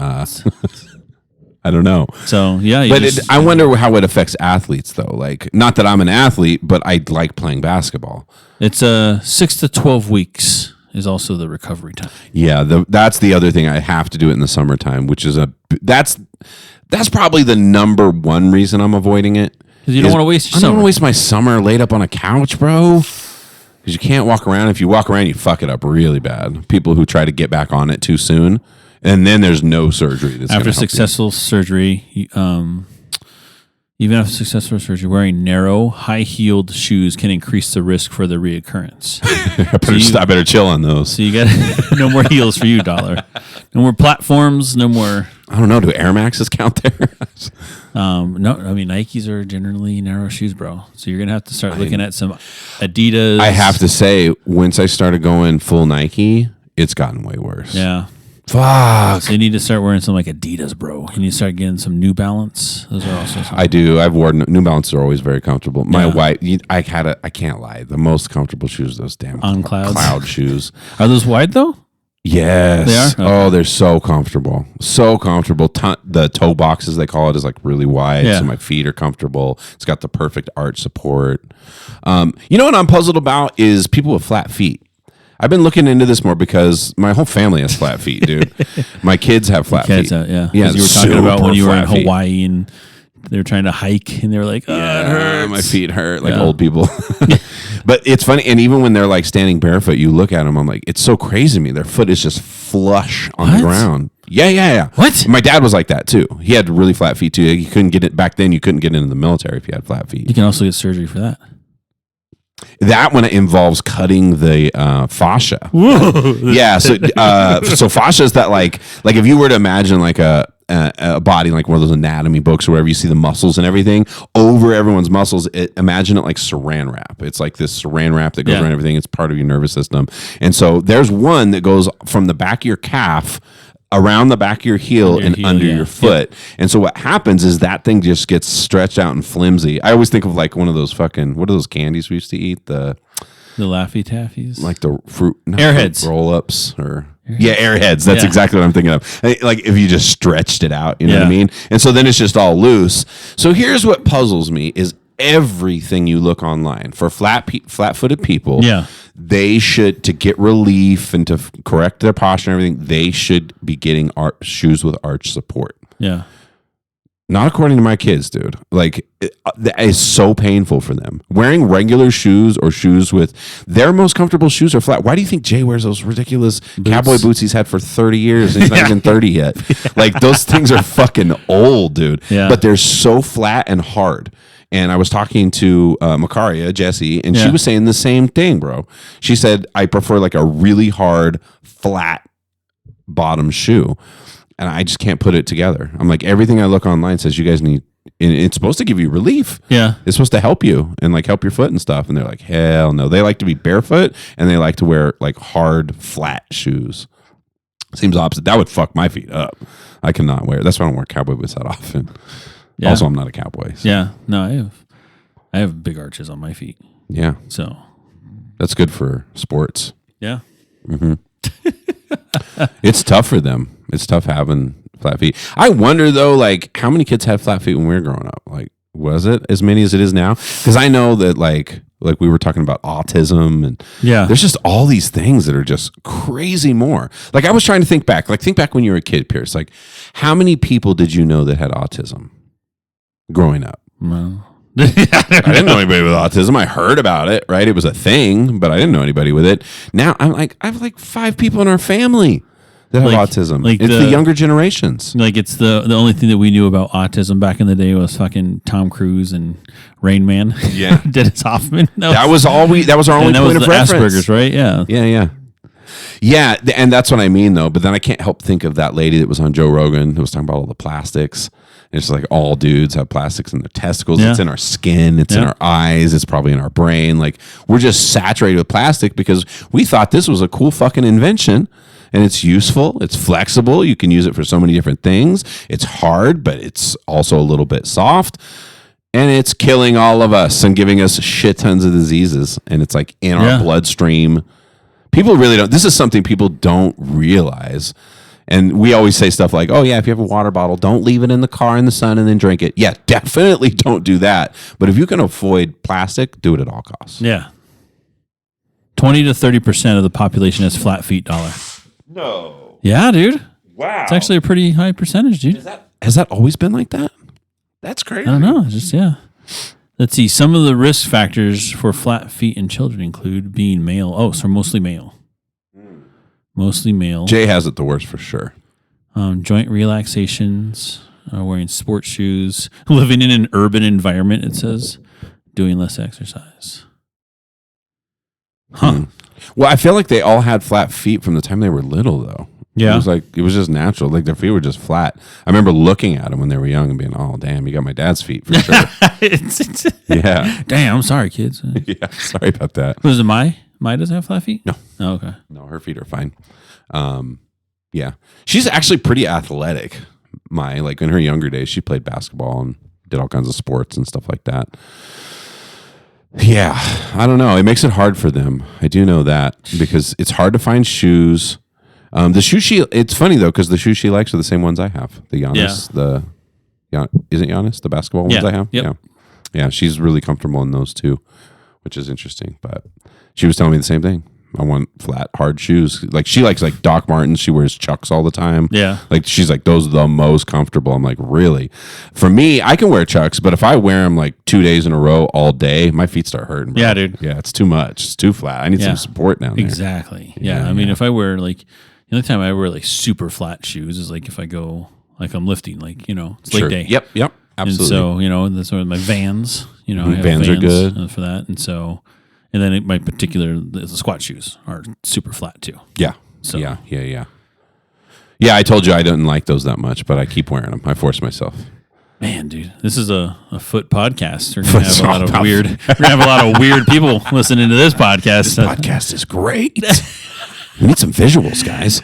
I don't know. So yeah, I wonder how it affects athletes though. Like, not that I'm an athlete, but I like playing basketball. It's 6 to 12 weeks is also the recovery time. Yeah, that's the other thing. I have to do it in the summertime, which is that's probably the number one reason I'm avoiding it. Because you don't want to waste your I summer. don't want to waste my summer laid up on a couch, bro. Because you can't walk around. If you walk around, you fuck it up really bad. People who try to get back on it too soon. And then there's no surgery. After successful surgery, even after successful surgery, wearing narrow, high-heeled shoes can increase the risk for the reoccurrence. I better chill on those. So you got no more heels for you, Dollar. No more platforms. No more. I don't know. Do Air Maxes count there? No, I mean Nikes are generally narrow shoes, bro. So you're gonna have to start looking at some Adidas. I have to say, once I started going full Nike, it's gotten way worse. Yeah. Fuck. So you need to start wearing some like Adidas, bro. You need to start getting some New Balance. Those are also some. I do. I've worn New Balances are always very comfortable. My wife, I can't lie. The most comfortable shoes are those damn On clouds. cloud shoes. Are those wide though? Yes. They are? Okay. Oh, they're so comfortable. So comfortable. The toe boxes, they call it, is like really wide. Yeah. So my feet are comfortable. It's got the perfect arch support. You know what I'm puzzled about is people with flat feet. I've been looking into this more because my whole family has flat feet, dude. My kids have flat feet. Yeah. Yeah. You were talking about when you were in super flat feet. Hawaii and they were trying to hike and they were like, oh, it hurts. My feet hurt like old people. But it's funny. And even when they're like standing barefoot, you look at them, I'm like, it's so crazy to me. Their foot is just flush on the ground. Yeah. What? My dad was like that too. He had really flat feet too. You couldn't get it back then. You couldn't get into the military if you had flat feet. You can also get surgery for that. That one involves cutting the fascia. Yeah. So fascia is that like if you were to imagine like a body like one of those anatomy books or wherever you see the muscles and everything over everyone's muscles, imagine it like saran wrap. It's like this saran wrap that goes around everything. It's part of your nervous system. And so there's one that goes from the back of your calf around the back of your heel and under your foot. And so what happens is that thing just gets stretched out and flimsy. I always think of like one of those fucking, what are those candies we used to eat? The Laffy Taffies? Like the fruit. Airheads. Roll-ups or... Yeah, Airheads. That's exactly what I'm thinking of. Like if you just stretched it out, you know what I mean? And so then it's just all loose. So here's what puzzles me is everything you look online for flat-footed people. Yeah. They should, to get relief and to correct their posture and everything, they should be getting shoes with arch support. Yeah. Not according to my kids, dude. Like, that is so painful for them. Wearing regular shoes or shoes with their most comfortable shoes are flat. Why do you think Jay wears those ridiculous cowboy boots he's had for 30 years and he's not even 30 yet? Like, those things are fucking old, dude. Yeah. But they're so flat and hard. And I was talking to Makaria, Jessie, and she was saying the same thing, bro. She said, I prefer like a really hard, flat bottom shoe. And I just can't put it together. I'm like, everything I look online says you guys need, and it's supposed to give you relief. Yeah. It's supposed to help you and like help your foot and stuff. And they're like, hell no. They like to be barefoot and they like to wear like hard, flat shoes. Seems opposite. That would fuck my feet up. I cannot wear. That's why I don't wear cowboy boots that often. Yeah. Also, I'm not a cowboy. So. Yeah. No, I have big arches on my feet. Yeah. So that's good for sports. Yeah. Mm-hmm. It's tough for them. It's tough having flat feet. I wonder though, like how many kids had flat feet when we were growing up? Like, was it as many as it is now? Because I know that like we were talking about autism and there's just all these things that are just crazy more. Like I was trying to think back when you were a kid, Pierce, like how many people did you know that had autism growing up? No. I didn't know anybody with autism. I heard about it, right? It was a thing, but I didn't know anybody with it. Now I have like 5 people in our family that have autism. Like it's the younger generations. Like it's the only thing that we knew about autism back in the day was fucking Tom Cruise and Rain Man. Yeah. Dennis Hoffman. That was our only point of reference. Asperger's, right? Yeah. Yeah, and that's what I mean though. But then I can't help think of that lady that was on Joe Rogan who was talking about all the plastics. It's like all dudes have plastics in their testicles. Yeah. It's in our skin. It's in our eyes. It's probably in our brain. Like we're just saturated with plastic because we thought this was a cool fucking invention. And it's useful. It's flexible. You can use it for so many different things. It's hard, but it's also a little bit soft. And it's killing all of us and giving us shit tons of diseases. And it's like in our bloodstream. People really don't. This is something people don't realize. And we always say stuff like, oh yeah, if you have a water bottle, don't leave it in the car in the sun and then drink it. Yeah, definitely don't do that. But if you can avoid plastic, do it at all costs. Yeah. 20 to 30% of the population has flat feet, dollar. No. Yeah, dude. Wow. It's actually a pretty high percentage, dude. Has that always been like that? That's crazy. I don't know. Just, yeah. Let's see. Some of the risk factors for flat feet in children include being male. Oh, so mostly male. Mostly male. Jay has it the worst for sure. Joint relaxations, wearing sports shoes, living in an urban environment, it says, doing less exercise. Huh. Well, I feel like they all had flat feet from the time they were little, though. Yeah. It was just natural. Like their feet were just flat. I remember looking at them when they were young and being, oh, damn, you got my dad's feet for sure. Yeah. Damn, I'm sorry, kids. Yeah. Sorry about that. Was it Mai? Mai doesn't have flat feet? No. Oh, okay. No, her feet are fine. Yeah. She's actually pretty athletic. Like in her younger days, she played basketball and did all kinds of sports and stuff like that. Yeah. I don't know. It makes it hard for them. I do know that because it's hard to find shoes. The shoes it's funny though, because the shoes she likes are the same ones I have. The Giannis, isn't Giannis the basketball ones I have? Yep. Yeah. She's really comfortable in those too, which is interesting. But she was telling me the same thing. I want flat, hard shoes. Like she likes like Doc Martens. She wears Chucks all the time. Yeah. Like she's like, those are the most comfortable. I'm like, really? For me, I can wear Chucks, but if I wear them like 2 days in a row all day, my feet start hurting. Bro. Yeah, dude. Yeah, it's too much. It's too flat. I need some support down there. Exactly. Yeah. I mean, if I wear like, the only time I wear like super flat shoes is like if I go, like I'm lifting, like, it's late day. Yep. Absolutely. And so, that's where my Vans, I have Vans are good for that. And so, and then my the squat shoes are super flat too. Yeah. So Yeah, I told you I didn't like those that much, but I keep wearing them. I force myself. Man, dude, this is a foot podcast. We're gonna have a lot of weird. We're gonna have a lot of weird people listening to this podcast. This podcast is great. We need some visuals, guys.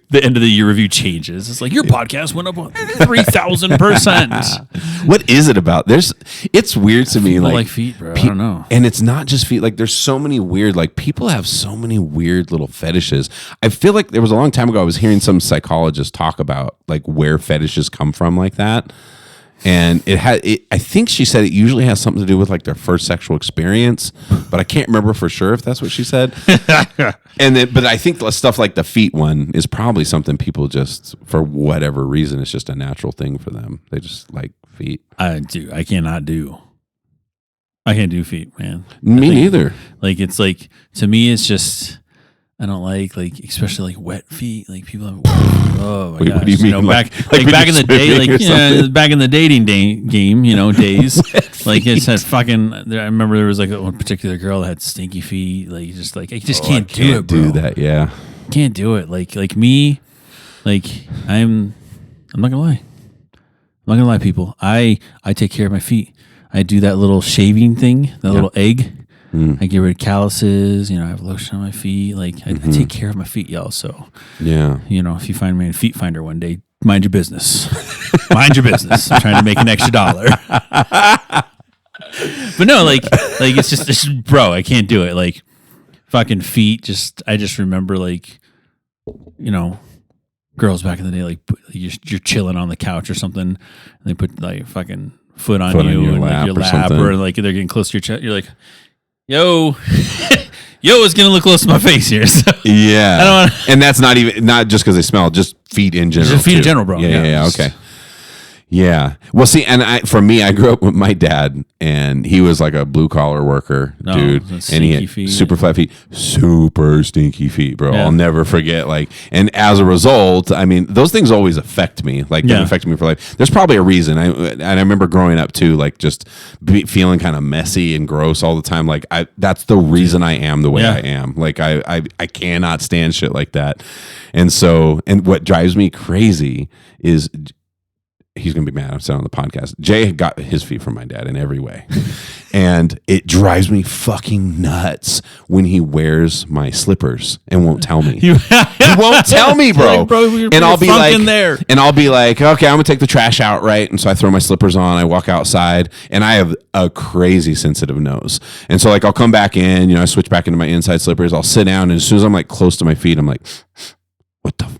The end of the year review changes. It's like your podcast went up 3,000%. What is it about? It's weird to me. Like feet, bro. I don't know. And it's not just feet. Like there's so many weird. Like people have so many weird little fetishes. I feel like there was a long time ago I was hearing some psychologist talk about like where fetishes come from, like that. And I think she said it usually has something to do with like their first sexual experience, but I can't remember for sure if that's what she said. But I think stuff like the feet one is probably something people just, for whatever reason, it's just a natural thing for them. They just like feet. I can't do feet, man. Me neither. Like it's like, to me, it's just, I don't like especially like wet feet. Like people have, oh my gosh. What do you mean? Back in the day, back in the dating game, days. Like it's that fucking. I remember there was like one particular girl that had stinky feet. Like just like I just can't do it, bro. Do that, yeah. Can't do it. Like me, like I'm not gonna lie. I'm not gonna lie, people. I take care of my feet. I do that little shaving thing, that little egg. I get rid of calluses, I have lotion on my feet. Like I take care of my feet, y'all. So yeah, if you find me in Feet Finder one day, mind your business. Mind your business. I'm trying to make an extra $1. But no, like it's just bro, I can't do it. Like fucking feet. I just remember like, girls back in the day, like you're chilling on the couch or something, and they put like fucking foot on you and like your lap, or like they're getting close to your chest. You're like, yo, it's gonna look close to my face here. So yeah, I don't wanna... and that's not just because they smell, just feet in general. Just feet in general, bro. Yeah. Okay. Yeah. Well, see, and for me, I grew up with my dad, and he was like a blue collar worker, dude, and he had feet. Super flat feet, super stinky feet, bro. Yeah. I'll never forget. And as a result, I mean, those things always affect me. Like, they affect me for life. There's probably a reason. I remember growing up too, like just feeling kind of messy and gross all the time. Like, that's the reason I am the way I am. Like, I cannot stand shit like that. And so, and what drives me crazy is. He's going to be mad I'm saying on the podcast. Jay got his feet from my dad in every way. And it drives me fucking nuts when he wears my slippers and won't tell me. He won't tell me, bro. Like, bro, and I'll be like, okay, I'm going to take the trash out, right? And so I throw my slippers on, I walk outside, and I have a crazy sensitive nose. And so like I'll come back in, I switch back into my inside slippers, I'll sit down, and as soon as I'm like close to my feet, I'm like, what the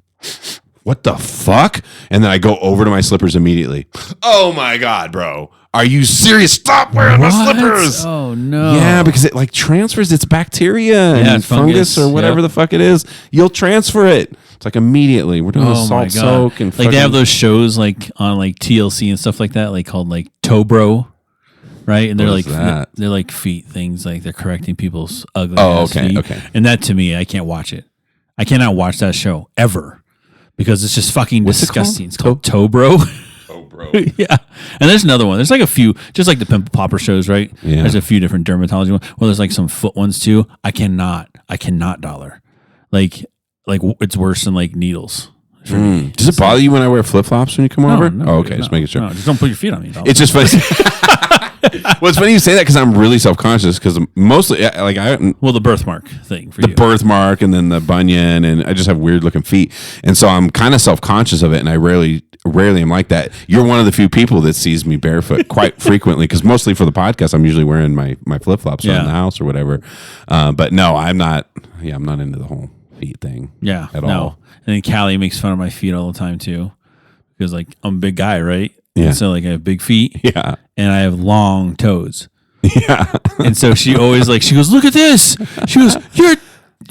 what the fuck? And then I go over to my slippers immediately. Oh my God, bro. Are you serious? Stop wearing my slippers. Oh no. Yeah, because it like transfers its bacteria and fungus or whatever the fuck it is. You'll transfer it. It's like immediately. We're doing a salt soak and like they have those shows like on like TLC and stuff like that, like called like Toe Bro. Right, and they're like feet things, like they're correcting people's ugly. Feet. Okay. And that to me, I can't watch it. I cannot watch that show ever because it's just fucking disgusting. It's called Toe Bro. Oh, bro. Yeah, and there's another one. There's like a few, just like the Pimple Popper shows, right? Yeah. There's a few different dermatology ones. Well, there's like some foot ones too. I cannot dollar. Like it's worse than like needles. Does it bother you when I wear flip flops when you come over? No, oh, okay, just making sure. No, just don't put your feet on me. It's just funny. Well, it's funny you say that because I'm really self conscious because mostly like the birthmark thing for you. The birthmark and then the bunion, and I just have weird looking feet, and so I'm kind of self conscious of it, and I rarely am like that. You're one of the few people that sees me barefoot quite frequently because mostly for the podcast I'm usually wearing my flip flops around the house or whatever. But no, I'm not. Yeah, I'm not into the whole feet thing. Yeah, at all. And then Callie makes fun of my feet all the time too, because like I'm a big guy, right? Yeah. And so like I have big feet. Yeah. And I have long toes. Yeah. And so she always she goes, look at this. She goes,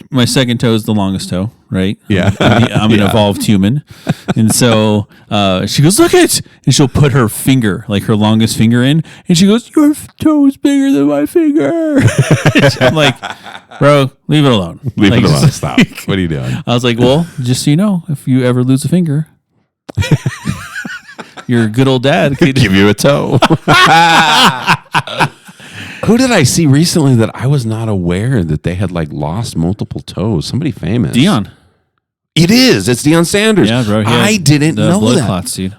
my second toe is the longest toe, right? Yeah. I'm an evolved human. And so she goes, look at it. And she'll put her finger, like her longest finger in. And she goes, your toe's bigger than my finger. I'm like, bro, leave it alone. Leave it alone. Stop. What are you doing? I was like, well, just so you know, if you ever lose a finger, your good old dad could give you a toe. Who did I see recently that I was not aware that they had like lost multiple toes? Somebody famous. Dion. It is. It's Deion Sanders. Yeah, bro. I didn't know blood that. Clots, dude.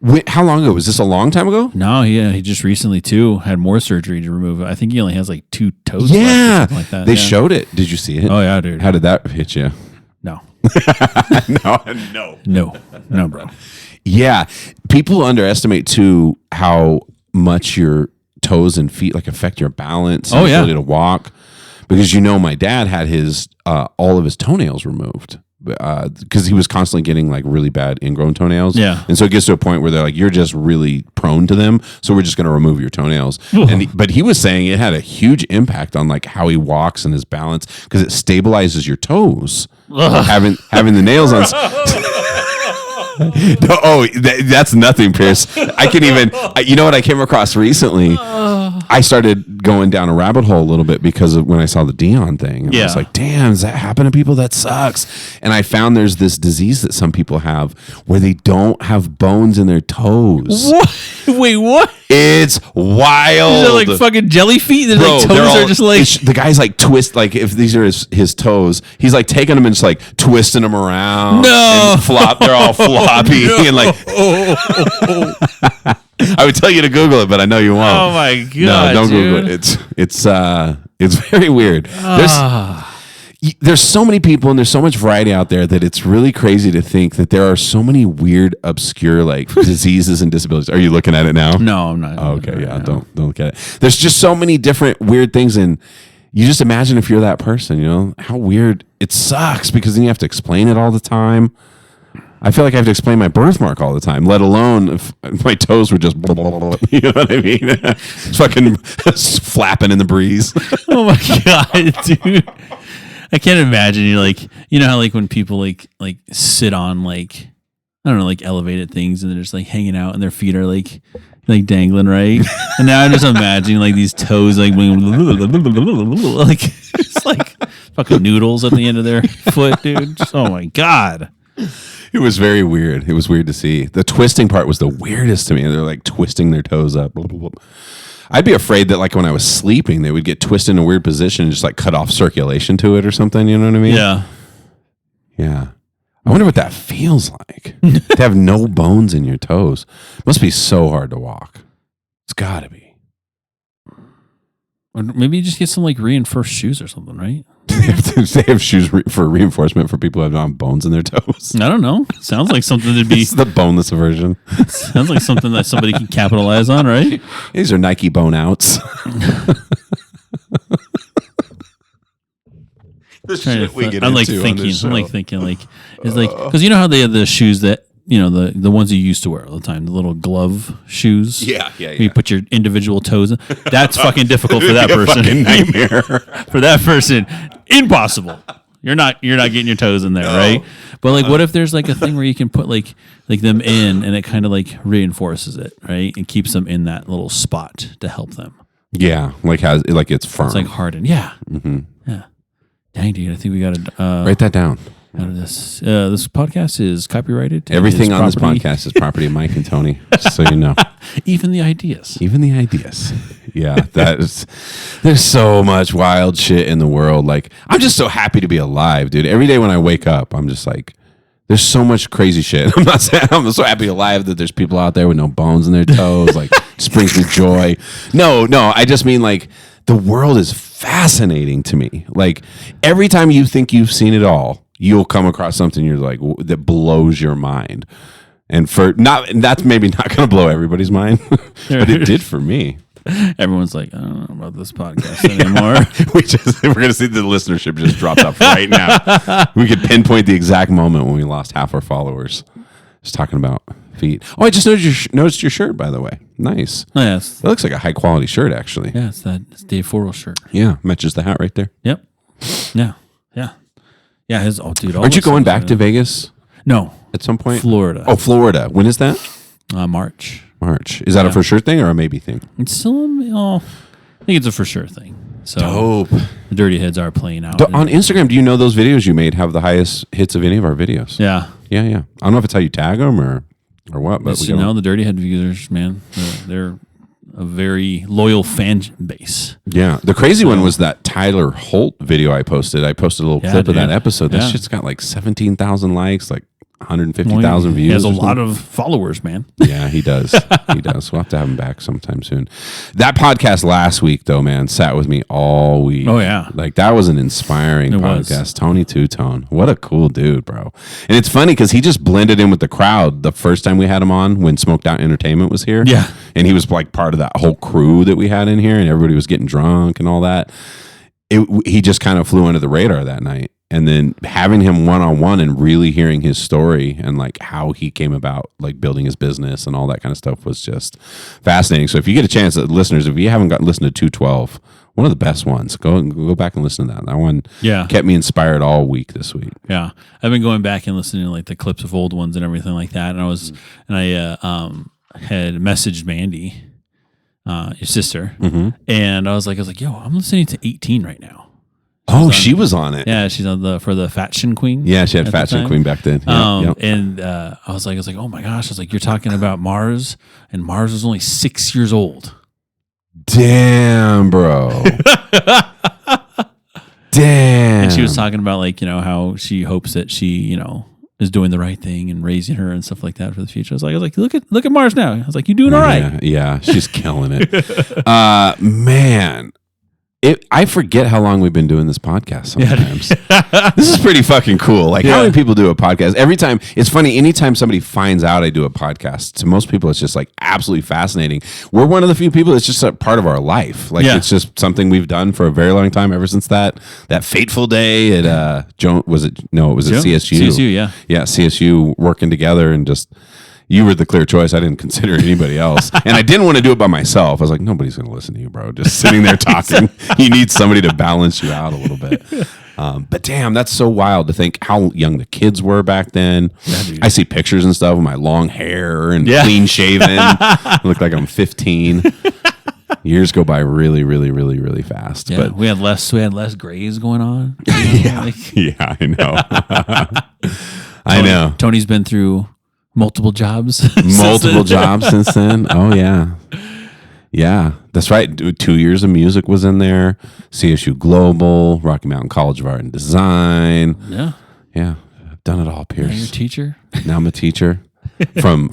Wait, how long ago? Was this a long time ago? No, he just recently too had more surgery to remove it. I think he only has like 2 toes. Yeah, left or something like that. They showed it. Did you see it? Oh yeah, dude. How did that hit you? No, no, bro. Yeah, people underestimate too how much your toes and feet like affect your balance. And ability to walk. Because my dad had his all of his toenails removed because he was constantly getting like really bad ingrown toenails. Yeah, and so it gets to a point where they're like, you're just really prone to them, so we're just going to remove your toenails. But he was saying it had a huge impact on like how he walks and his balance because it stabilizes your toes. Having the nails on. That's nothing, Pierce. I can even. You know what I came across recently? I started going down a rabbit hole a little bit because of when I saw the Dion thing. And I was like, damn, does that happen to people? That sucks. And I found there's this disease that some people have where they don't have bones in their toes. What? Wait, what? It's wild. They're like fucking jelly feet. They're like toes are just like the guy's like twist. Like if these are his toes, he's like taking them and just like twisting them around. No, and flop. They're all floppy and like. I would tell you to Google it, but I know you won't. Oh my god! No, don't Google it. It's very weird. There's so many people and there's so much variety out there that it's really crazy to think that there are so many weird, obscure like diseases and disabilities. Are you looking at it now? No, I'm not. Oh, okay, yeah, don't look at it. There's just so many different weird things, and you just imagine if you're that person, how weird. It sucks because then you have to explain it all the time. I feel like I have to explain my birthmark all the time, let alone if my toes were just, you know what I mean? It's fucking flapping in the breeze. Oh my god, dude! I can't imagine you like, how like when people like sit on like, I don't know, like elevated things and they're just like hanging out and their feet are like dangling, right? And now I'm just imagining like these toes like it's like fucking noodles at the end of their foot, dude. Oh my god. It was very weird. It was weird to see. The twisting part was the weirdest to me. They're like twisting their toes up. Blah, blah, blah. I'd be afraid that like when I was sleeping, they would get twisted in a weird position and just like cut off circulation to it or something. You know what I mean? Yeah. Yeah. I wonder what that feels like to have no bones in your toes. Must be so hard to walk. It's got to be. Or maybe you just get some like reinforced shoes or something, right? They have shoes for reinforcement for people who have bones in their toes. I don't know. Sounds like something to be. It's the boneless version. Sounds like something that somebody can capitalize on, right? These are Nike bone outs. shit we get I'm like into on thinking. this show. I'm like thinking. Like it's like because you know how they have the shoes that the ones you used to wear all the time, the little glove shoes. Yeah. Where you put your individual toes in. That's fucking difficult for that It'd be a person. fucking nightmare. For that person, impossible. You're not getting your toes in there, right? But like, what if there's like a thing where you can put like them in, and it kind of like reinforces it, right, and keeps them in that little spot to help them. Yeah, it's firm. It's like hardened. Yeah. Mm-hmm. Yeah. Dang, dude, I think we got to write that down. Out of this. This podcast is copyrighted. Everything on this podcast is property of Mike and Tony, just so you know. Even the ideas. Yeah, there's so much wild shit in the world. Like, I'm just so happy to be alive, dude. Every day when I wake up, I'm just like, there's so much crazy shit. I'm not saying I'm so happy alive that there's people out there with no bones in their toes. Like, just brings me joy. No, I just mean like the world is fascinating to me. Like, every time you think you've seen it all, you'll come across something you're like that blows your mind. And that's maybe not going to blow everybody's mind, but it did for me. Everyone's like, I don't know about this podcast anymore. We're going to see the listenership just dropped off right now. We could pinpoint the exact moment when we lost half our followers. Just talking about feet. Oh, I just noticed your shirt, by the way. Nice. Oh, yes. That looks like a high quality shirt, actually. Yeah, it's Dave Forrell shirt. Yeah, matches the hat right there. Yep. Yeah. Yeah, dude. Aren't you going back to Vegas? No. At some point? Florida. Oh, Florida. When is that? March. Is that a for sure thing or a maybe thing? It's still, I think it's a for sure thing. So dope. The Dirty Heads are playing out. On Instagram, do you know those videos you made have the highest hits of any of our videos? Yeah. Yeah. I don't know if it's how you tag them or what, but the Dirty Head users, man, they're a very loyal fan base. Yeah. The crazy one was that Tyler Holt video I posted. I posted a little clip of that episode. That shit's got like 17,000 likes, like 150,000 views. He has a lot of followers, man. Yeah, he does. We'll have to have him back sometime soon. That podcast last week, though, man, sat with me all week. Oh, yeah. Like, that was an inspiring podcast. Was. Tony Two-Tone. What a cool dude, bro. And it's funny because he just blended in with the crowd the first time we had him on when Smoked Out Entertainment was here. Yeah. And he was like part of that whole crew that we had in here, and everybody was getting drunk and all that. He just kind of flew under the radar that night. And then having him one-on-one and really hearing his story and like how he came about like building his business and all that kind of stuff was just fascinating. So if you get a chance, listeners, if you haven't listened to 212, one of the best ones, go back and listen to that. That one kept me inspired all week this week. Yeah. I've been going back and listening to like the clips of old ones and everything like that. And I had messaged Mandy, your sister, and I was like, yo, I'm listening to 18 right now. She was on it. Yeah, she's on for the Fashion Queen. Yeah, she had Fashion Queen back then. And I was like, oh my gosh! I was like, you're talking about Mars, and Mars was only 6 years old. Damn, bro. Damn. And she was talking about like how she hopes that she is doing the right thing and raising her and stuff like that for the future. I was like, look at Mars now. I was like, you doing all right? Yeah, she's killing it. Man. I forget how long we've been doing this podcast sometimes. This is pretty fucking cool. Like, how many people do a podcast? Every time, it's funny, anytime somebody finds out I do a podcast, to most people, it's just like absolutely fascinating. We're one of the few people that's just a part of our life. Like, it's just something we've done for a very long time, ever since that fateful day at, it was at CSU. CSU, yeah. Yeah, CSU working together and just... You were the clear choice. I didn't consider anybody else. And I didn't want to do it by myself. I was like, nobody's going to listen to you, bro. Just sitting there talking. You need somebody to balance you out a little bit. But damn, that's so wild to think how young the kids were back then. Yeah, I see pictures and stuff with my long hair and clean shaven. I look like I'm 15. Years go by really, really, really, really fast. Yeah, but we had less grays going on. Yeah, I know. I know. Tony's been through multiple jobs. Jobs since then. Oh, yeah. Yeah, that's right. 2 years of music was in there. CSU Global, Rocky Mountain College of Art and Design. Yeah. Yeah. I've done it all, Pierce. Now you're a teacher? Now I'm a teacher. From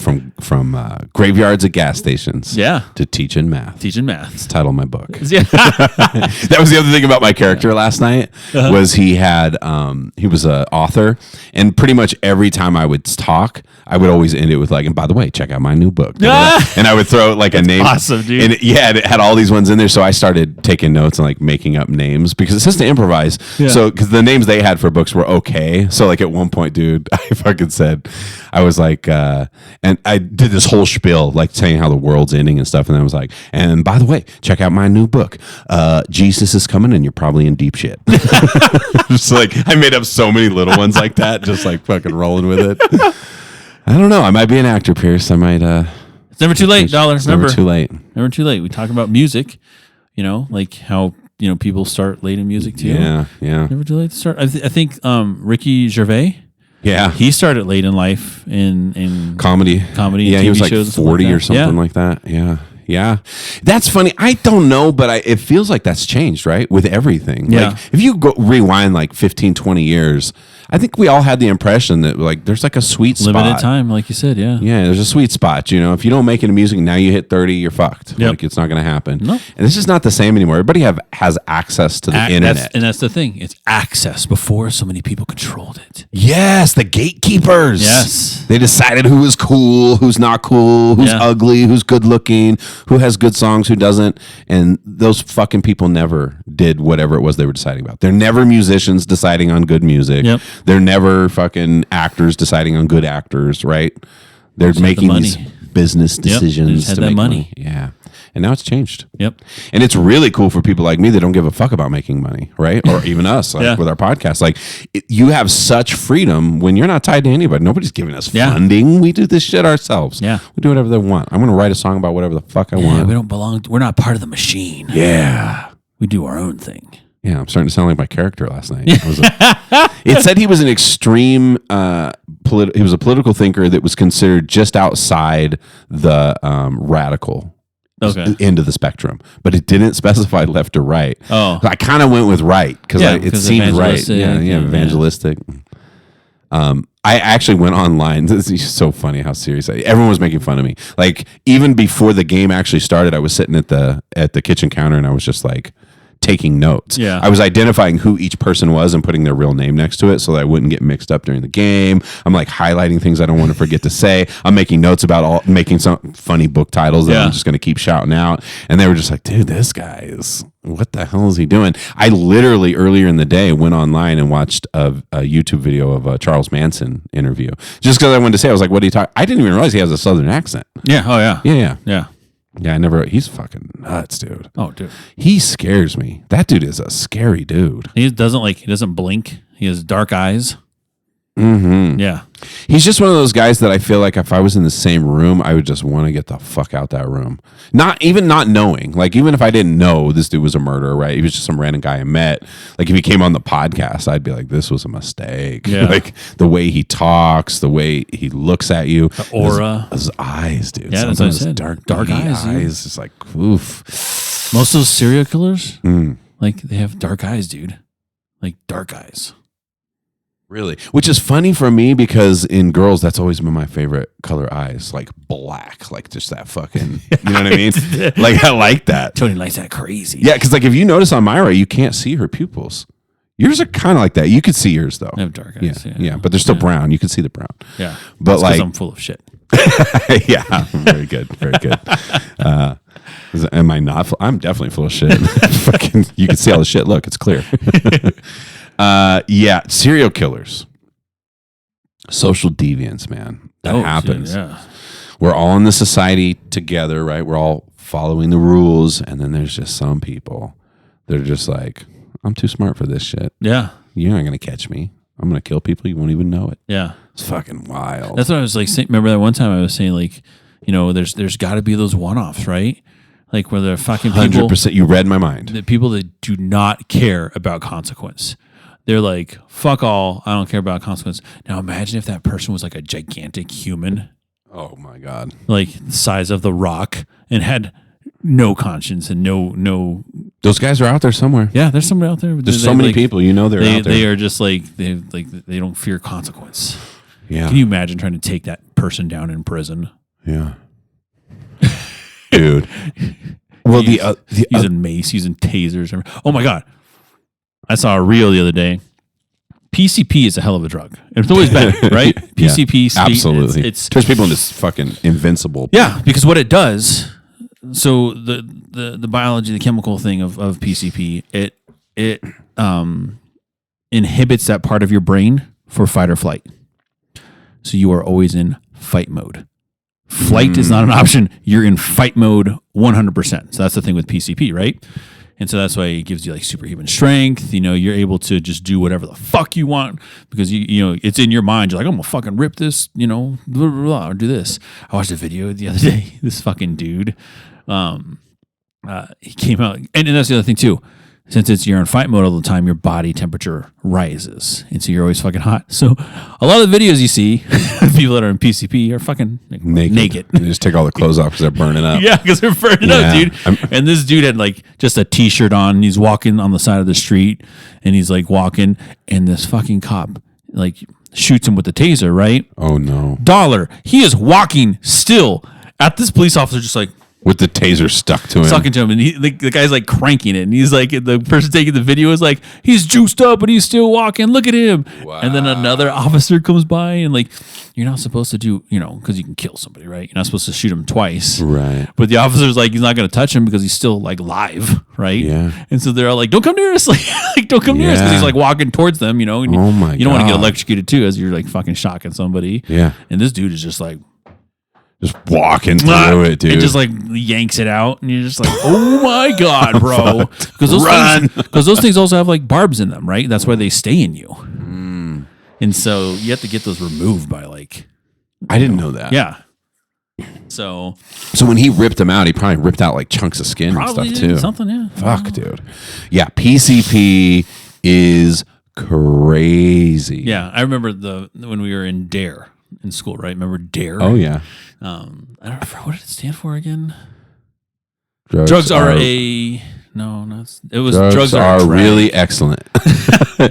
graveyards at gas stations to teaching math. Teaching math. It's the title of my book. Yeah. That was the other thing about my character last night was he was an author, and pretty much every time I would talk, I would always end it with like, and by the way, check out my new book. And I would throw like a name. Awesome, dude. And it had all these ones in there. So I started taking notes and like making up names because it says to improvise. Yeah. So, because the names they had for books were okay. So like at one point, dude, I fucking said, I was like, and I did this whole spiel, like saying how the world's ending and stuff. And then I was like, and by the way, check out my new book. Jesus is coming and you're probably in deep shit. Just like, I made up so many little ones like that, just like fucking rolling with it. I don't know. I might be an actor, Pierce. I might. It's never too late, Dollar. It's Remember, never too late. Never too late. We talk about music, like how, people start late in music too. Yeah. Never too late to start. I think Ricky Gervais, Yeah. he started late in life in Comedy. and Yeah, TV he was like shows 40 or something like that. Yeah. That's funny. I don't know, but it feels like that's changed, right? With everything. Yeah. Like if you go rewind like 15, 20 years, I think we all had the impression that like there's like a sweet spot. Limited time, like you said, yeah. Yeah, there's a sweet spot. If you don't make it in music, now you hit 30, you're fucked. Yep. Like it's not going to happen. No. And this is not the same anymore. Everybody has access to the internet. That's the thing. It's access. Before, so many people controlled it. Yes, the gatekeepers. Yes. They decided who was cool, who's not cool, who's Yeah. ugly, who's good looking, who has good songs, who doesn't. And those fucking people never did whatever it was they were deciding about. They're never musicians deciding on good music. Yep. They're never fucking actors deciding on good actors, right? They're making these business decisions They just had to that make money. money. Yeah. And now it's changed. Yep. And it's really cool for people like me that don't give a fuck about making money, right? Or even us, like Yeah. with our podcast. Like you have such freedom when you're not tied to anybody. Nobody's giving us Yeah. funding. We do this shit ourselves. Yeah. We do whatever they want. I'm going to write a song about whatever the fuck I Yeah, want. we don't belong. We're not part of the machine. Yeah. We do our own thing. Yeah, I'm starting to sound like my character last night. It said he was an extreme, he was a political thinker that was considered just outside the radical end of the spectrum, but it didn't specify left or right. Oh. I kind of went with right because it seemed right. Yeah, evangelistic. I actually went online. This is so funny how serious everyone was making fun of me. Like even before the game actually started, I was sitting at the kitchen counter and I was just like taking notes. Yeah. I was identifying who each person was and putting their real name next to it so that I wouldn't get mixed up during the game. I'm like highlighting things I don't want to forget to say. I'm making notes about making some funny book titles that I'm just going to keep shouting out. And they were just like, dude, this guy is, what the hell is he doing? I literally earlier in the day went online and watched a YouTube video of a Charles Manson interview just because I wanted to say, I was like, what do you talk? I didn't even realize he has a Southern accent. Yeah. Oh yeah. Yeah. Yeah, he's fucking nuts, dude. Oh, dude. He scares me. That dude is a scary dude. He doesn't blink. He has dark eyes. Mm-hmm. Yeah. He's just one of those guys that I feel like if I was in the same room, I would just want to get the fuck out that room. Not knowing. Like, even if I didn't know this dude was a murderer, right? He was just some random guy I met. Like, if he came on the podcast, I'd be like, this was a mistake. Yeah. Like, the way he talks, the way he looks at you. The aura. His eyes, dude. Yeah, that's what I said. Dark eyes. It's like, oof. Most of those serial killers, like, they have dark eyes, dude. Like, dark eyes. Really? Which is funny for me because in girls, that's always been my favorite color eyes. Like black, like just that fucking, you know what I mean? Like I like that. Tony likes that crazy. Yeah, because like if you notice on Myra, you can't see her pupils. Yours are kind of like that. You could see yours though. I have dark eyes. Yeah, but they're still brown. You can see the brown. Yeah. But that's like, 'cause I'm full of shit. yeah, very good. Very good. Am I not? I'm definitely full of shit. Fucking, you can see all the shit. Look, it's clear. Yeah, serial killers, social deviants, man. That happens. Dude, yeah. We're all in the society together, right? We're all following the rules, and then there's just some people that are just like, I'm too smart for this shit. Yeah. You're not gonna catch me. I'm gonna kill people. You won't even know it. Yeah. It's fucking wild. That's what I was like saying. Remember that one time I was saying, like, there's got to be those one-offs, right? Like where they're fucking people. 100%. You read my mind. The people that do not care about consequence. They're like, fuck all. I don't care about consequence. Now imagine if that person was like a gigantic human, Oh my god. like the size of the Rock, and had no conscience and no. Those guys are out there somewhere. Yeah, there's somebody out there. There's so many people. They're out there. They are just like they don't fear consequence. Yeah. Can you imagine trying to take that person down in prison? Yeah. Dude. Well, using mace, using tasers. Oh my god! I saw a reel the other day. PCP is a hell of a drug. It's always been, right? PCP, absolutely. It's turns people into this fucking invincible. Yeah, because what it does, so the biology, the chemical thing of PCP, it inhibits that part of your brain for fight or flight. So you are always in fight mode. Flight is not an option. You're in fight mode 100%. So that's the thing with PCP, right? And so that's why it gives you like superhuman strength. You know, you're able to just do whatever the fuck you want because you know it's in your mind. You're like, I'm gonna fucking rip this, you know, blah, blah, blah, or do this. I watched a video the other day. This fucking dude, he came out, and that's the other thing too. Since you're in fight mode all the time, your body temperature rises, and so you're always fucking hot. So a lot of the videos you see, people that are in PCP are fucking naked. They just take all the clothes off because they're burning up. Yeah, because they're burning up, dude. And this dude had like just a t-shirt on, and he's walking on the side of the street, and he's like walking, and this fucking cop like shoots him with the taser, right? Oh no. He is walking still at this police officer, just like, with the taser stuck to him. Sucking to him, and the guy's like cranking it, and he's like, the person taking the video is like, he's juiced up, but he's still walking. Look at him. Wow. And then another officer comes by, and like, you're not supposed to do, you know, because you can kill somebody, right? You're not supposed to shoot him twice, right? But the officer's like, he's not going to touch him because he's still like live, right? Yeah. And so they're all like, don't come near us, like don't come near us, because he's like walking towards them, you know. And oh my! You don't want to get electrocuted too, as you're like fucking shocking somebody. Yeah. And this dude is just like. Just walking through it, dude. It just like yanks it out, and you're just like, "Oh my god, bro!" Because those things also have like barbs in them, right? That's why they stay in you. And so you have to get those removed by like. I didn't know that. Yeah. So when he ripped them out, he probably ripped out like chunks of skin and stuff too. Something, yeah. Fuck, dude. Yeah, PCP is crazy. Yeah, I remember when we were in DARE in school, right? Remember DARE? Oh yeah. I don't remember what did it stand for again. Drugs are a no, not it was drugs are really excellent.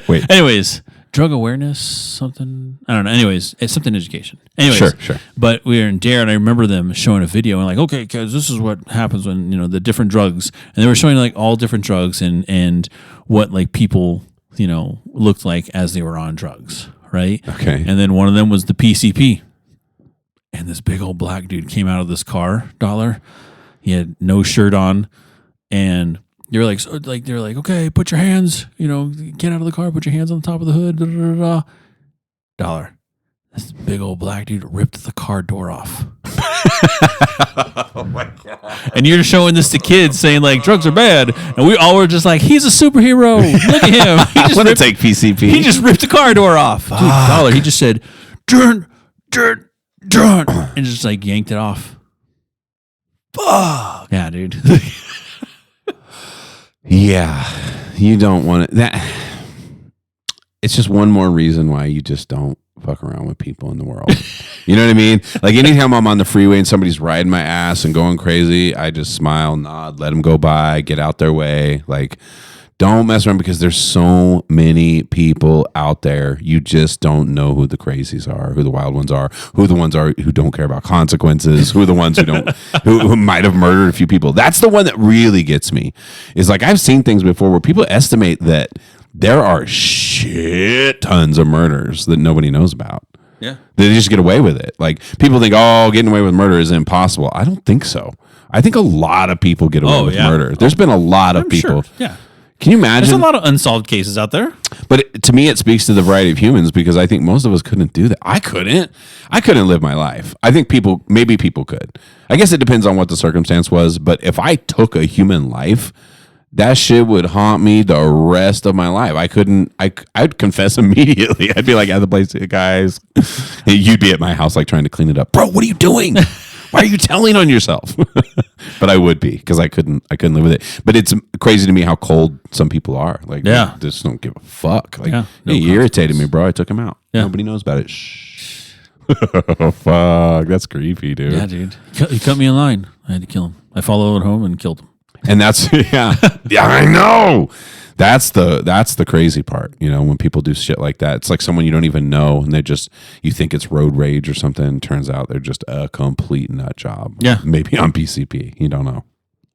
Wait. Anyways, drug awareness, something I don't know. Anyways, it's something education. Anyways, sure. But we were in DARE, and I remember them showing a video and like, okay, because this is what happens when, you know, the different drugs, and they were showing like all different drugs and what like people, you know, looked like as they were on drugs, right? Okay. And then one of them was the PCP. And this big old black dude came out of this car, Dollar. He had no shirt on, and they're like, okay, put your hands, you know, get out of the car, put your hands on the top of the hood. Da, da, da, da. Dollar. This big old black dude ripped the car door off. Oh my god! And you're showing this to kids, saying like drugs are bad, and we all were just like, he's a superhero. Look at him. He just want to take PCP. He just ripped the car door off. Dude, Dollar. He just said, "Turn." And just like yanked it off. Fuck. Yeah, dude. Yeah. You don't want it. That it's just one more reason why you just don't fuck around with people in the world. You know what I mean? Like anytime I'm on the freeway and somebody's riding my ass and going crazy, I just smile, nod, let them go by, get out their way. Like, don't mess around because there's so many people out there. You just don't know who the crazies are, who the wild ones are, who the ones are who don't care about consequences, who the ones who don't, who might have murdered a few people. That's the one that really gets me. Is like I've seen things before where people estimate that there are shit tons of murders that nobody knows about. Yeah, they just get away with it. Like people think, oh, getting away with murder is impossible. I don't think so. I think a lot of people get away with murder. There's been a lot of people. Sure. Yeah. Can you imagine? There's a lot of unsolved cases out there. But to me, it speaks to the variety of humans because I think most of us couldn't do that. I couldn't live my life. I think maybe people could. I guess it depends on what the circumstance was. But if I took a human life, that shit would haunt me the rest of my life. I'd confess immediately. I'd be like at the place, guys. You'd be at my house like trying to clean it up. Bro, what are you doing? Why are you telling on yourself? But I would be because I couldn't live with it. But it's crazy to me how cold some people are. Like, they just don't give a fuck. Like, he irritated me, bro. I took him out. Yeah. Nobody knows about it. Shh. Oh, fuck. That's creepy, dude. Yeah, dude. He cut me in line. I had to kill him. I followed home and killed him. And that's, yeah, I know. That's the crazy part, you know, when people do shit like that. It's like someone you don't even know, and you think it's road rage or something. Turns out they're just a complete nut job. Yeah. Maybe on PCP. You don't know.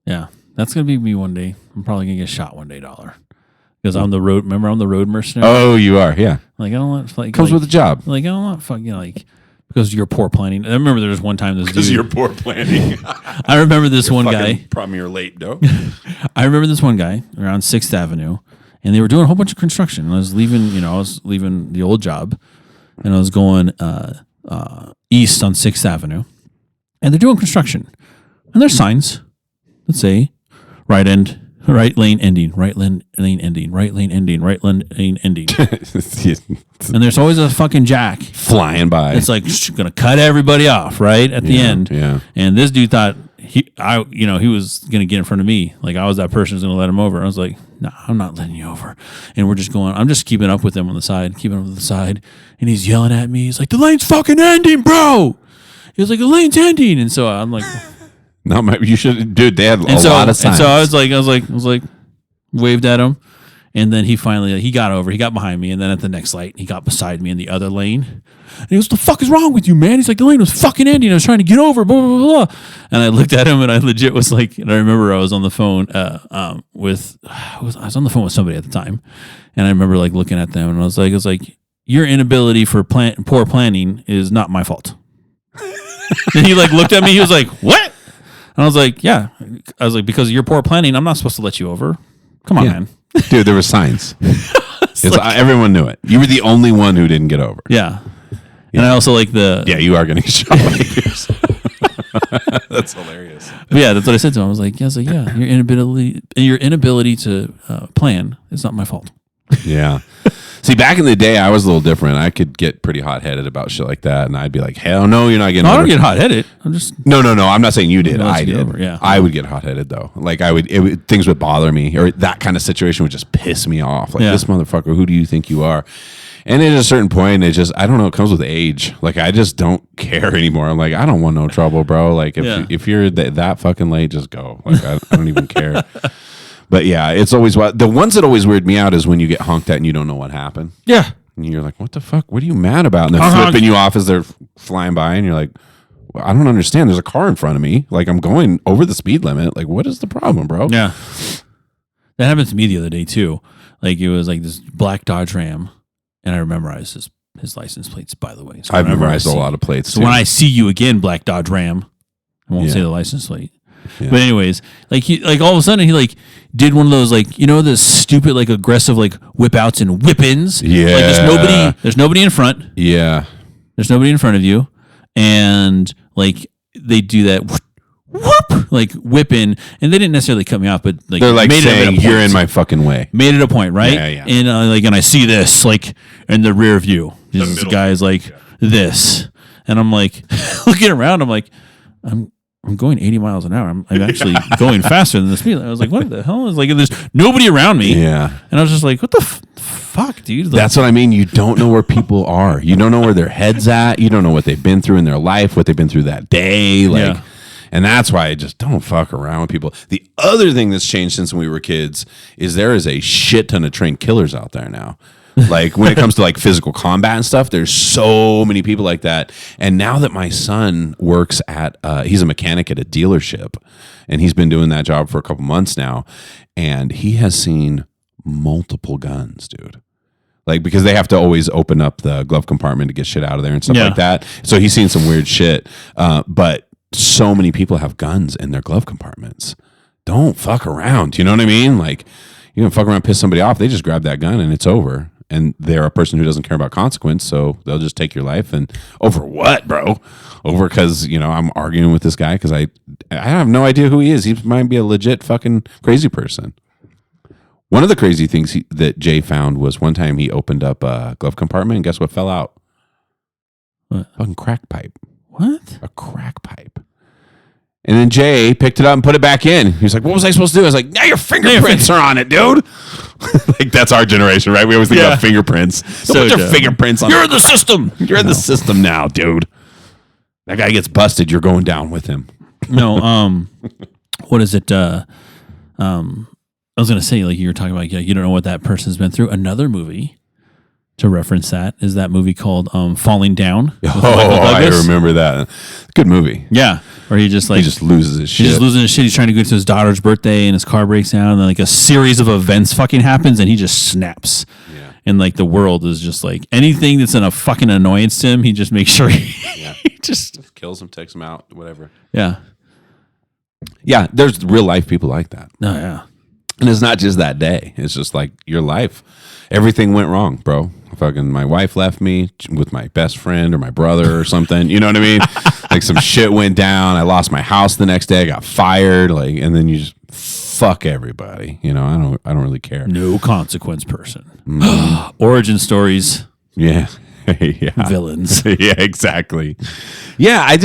Yeah. That's going to be me one day. I'm probably going to get shot one day, Dollar. because I'm the road. Remember, I'm the road mercenary. Oh, you are. Yeah. Like I don't want like Comes with the job. Like I don't want fucking like because of your poor planning. I remember there was one time this Because dude. you're poor planning. I remember this one guy. Problem you're late, no? I remember this one guy around 6th Avenue, and they were doing a whole bunch of construction. And I was leaving the old job, and I was going east on 6th Avenue, and they're doing construction, and there's signs that say right lane ending, right lane ending, right lane ending, right lane ending. And there's always a fucking jack flying by. It's like going to cut everybody off right at the end. Yeah. And this dude thought he was going to get in front of me. Like I was that person who's going to let him over. I was like, no, I'm not letting you over. And we're just going, I'm just keeping up with him on the side, And he's yelling at me. He's like, the lane's fucking ending, bro. He was like, the lane's ending. And so I'm like, no, you should, dude. They had a lot of signs. And so I was like, waved at him, and then he finally he got over. He got behind me, and then at the next light, he got beside me in the other lane. And he goes, "What the fuck is wrong with you, man?" He's like, "The lane was fucking ending. I was trying to get over." Blah blah blah blah. And I looked at him, and I legit was like, and I remember I was on the phone I was on the phone with somebody at the time, and I remember like looking at them, and I was like, your inability for poor planning is not my fault. And he like looked at me. He was like, "What?" And I was like, yeah. I was like, because of your poor planning, I'm not supposed to let you over. Come on, man. Dude, there were signs. Everyone knew it. You were the only one who didn't get over. Yeah. And I also like Yeah, you are going to get shot by yours. That's hilarious. But yeah, that's what I said to him. I was like, yeah, your inability to plan is not my fault. Yeah. See, back in the day, I was a little different. I could get pretty hot-headed about shit like that, and I'd be like, hell no, you're not getting over. I don't get hot-headed. I'm just... No. I'm not saying you did. I did. Over, yeah. I would get hot-headed, though. Like, things would bother me, or that kind of situation would just piss me off. Like, this motherfucker, who do you think you are? And at a certain point, I don't know, it comes with age. Like, I just don't care anymore. I'm like, I don't want no trouble, bro. Like, if you're that fucking late, just go. Like, I don't even care. But yeah, it's always the ones that always weird me out is when you get honked at and you don't know what happened. Yeah. And you're like, what the fuck? What are you mad about? And they're flipping you off as they're flying by, and you're like, well, I don't understand. There's a car in front of me. Like, I'm going over the speed limit. Like, what is the problem, bro? Yeah. That happened to me the other day, too. Like, it was like this black Dodge Ram, and I memorized his license plates, by the way. So I've memorized a lot of plates, So when I see you again, black Dodge Ram, I won't say the license plate. Yeah. But anyways, like all of a sudden he like did one of those like this stupid like aggressive like whip outs and whip-ins. Yeah. Like there's nobody in front. Yeah. There's nobody in front of you, and like they do that whoop like whip in, and they didn't necessarily cut me off, but like they're like made saying it you're in my fucking way. Made it a point, right? Yeah. And and I see this like in the rear view. This guy's like this, and I'm like looking around. I'm like I'm going 80 miles an hour. I'm actually going faster than the speed. I was like, what the hell? Is like, there's nobody around me. Yeah. And I was just like, what the fuck, dude? Like, that's what I mean. You don't know where people are. You don't know where their head's at. You don't know what they've been through in their life, what they've been through that day. Like, and that's why I just don't fuck around with people. The other thing that's changed since we were kids is there is a shit ton of trained killers out there now. Like when it comes to like physical combat and stuff, there's so many people like that. And now that my son works at, he's a mechanic at a dealership, and he's been doing that job for a couple months now, and he has seen multiple guns, dude. Like, because they have to always open up the glove compartment to get shit out of there and stuff like that. So he's seen some weird shit. But so many people have guns in their glove compartments. Don't fuck around. You know what I mean? Like, you can fuck around, piss somebody off. They just grab that gun and it's over. And they're a person who doesn't care about consequence, so they'll just take your life. And over what, bro? Over because, I'm arguing with this guy because I have no idea who he is. He might be a legit fucking crazy person. One of the crazy things that Jay found was one time he opened up a glove compartment, and guess what fell out? What? Fucking crack pipe. What? A crack pipe. And then Jay picked it up and put it back in. He was like, what was I supposed to do? I was like, now your fingerprints are on it, dude. Like, that's our generation, right? We always think about fingerprints. So put your fingerprints on it. You're in the system. You're in the system now, dude. That guy gets busted. You're going down with him. No, what is it? I was going to say, like, you were talking about, you don't know what that person's been through. Another movie to reference that is that movie called Falling Down. with Oh, Michael I Douglas. remember that. Good movie. Yeah, where he just loses his shit. He's just losing his shit. He's trying to go to his daughter's birthday, and his car breaks down, and then like a series of events fucking happens, and he just snaps. Yeah. And like the world is just like anything that's a fucking annoyance to him, he just makes sure he just kills him, takes him out, whatever. yeah. Yeah, there's real life people like that. Oh yeah. And it's not just that day. It's just like your life. Everything went wrong, bro. Fucking my wife left me with my best friend or my brother or something. You know what I mean? Like some shit went down. I lost my house the next day. I got fired. Like, and then you just fuck everybody. You know, I don't really care. No consequence person. Origin stories. Yeah. Yeah. Villains. Yeah, exactly. Yeah, I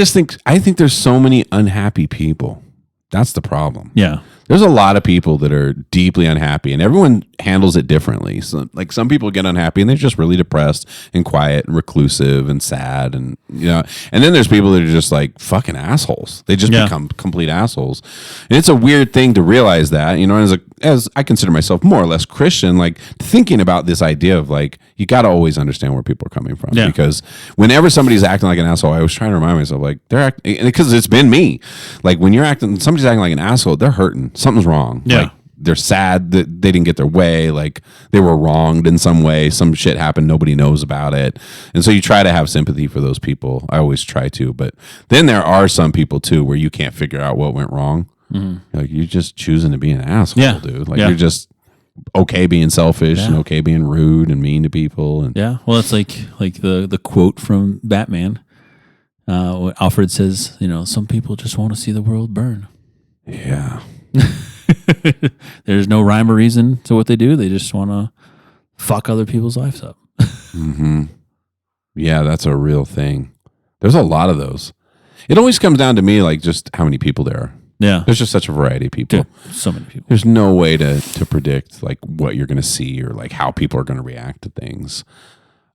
think there's so many unhappy people. That's the problem. Yeah. There's a lot of people that are deeply unhappy, and everyone handles it differently. So, like some people get unhappy and they're just really depressed and quiet and reclusive and sad, and and then there's people that are just like fucking assholes. They just become complete assholes, and it's a weird thing to realize that. As I consider myself more or less Christian, like thinking about this idea of like you got to always understand where people are coming from, because whenever somebody's acting like an asshole, I was trying to remind myself like they're acting, because it's been me. Like when somebody's acting like an asshole, they're hurting. Something's wrong. Yeah. Like they're sad that they didn't get their way. Like they were wronged in some way. Some shit happened. Nobody knows about it. And so you try to have sympathy for those people. I always try to. But then there are some people too where you can't figure out what went wrong. Mm-hmm. Like you're just choosing to be an asshole, dude. Like you're just okay being selfish and okay being rude and mean to people. And well, it's like the quote from Batman. Alfred says, some people just want to see the world burn. Yeah. There's no rhyme or reason to what they do. They just want to fuck other people's lives up. Mm-hmm. Yeah, that's a real thing. There's a lot of those. It always comes down to me, like just how many people there are. Yeah. There's just such a variety of people. Dude, so many people. There's no way to predict like what you're going to see or like how people are going to react to things.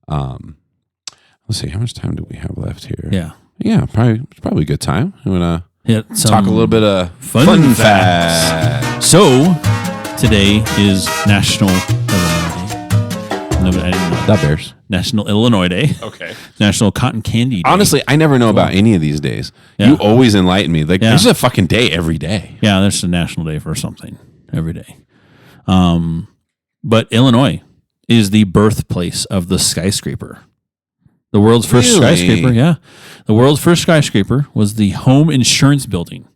Let's see, how much time do we have left here? Yeah, probably a good time. You want to talk a little bit of fun facts. So today is National Illinois Day. No, I didn't know. That bears. National Illinois Day. Okay. National Cotton Candy Day. Honestly, I never know about any of these days. Yeah. You always enlighten me. Like there's a fucking day every day. Yeah, there's a national day for something every day. But Illinois is the birthplace of the skyscraper. The world's first skyscraper, The world's first skyscraper was the Home Insurance Building.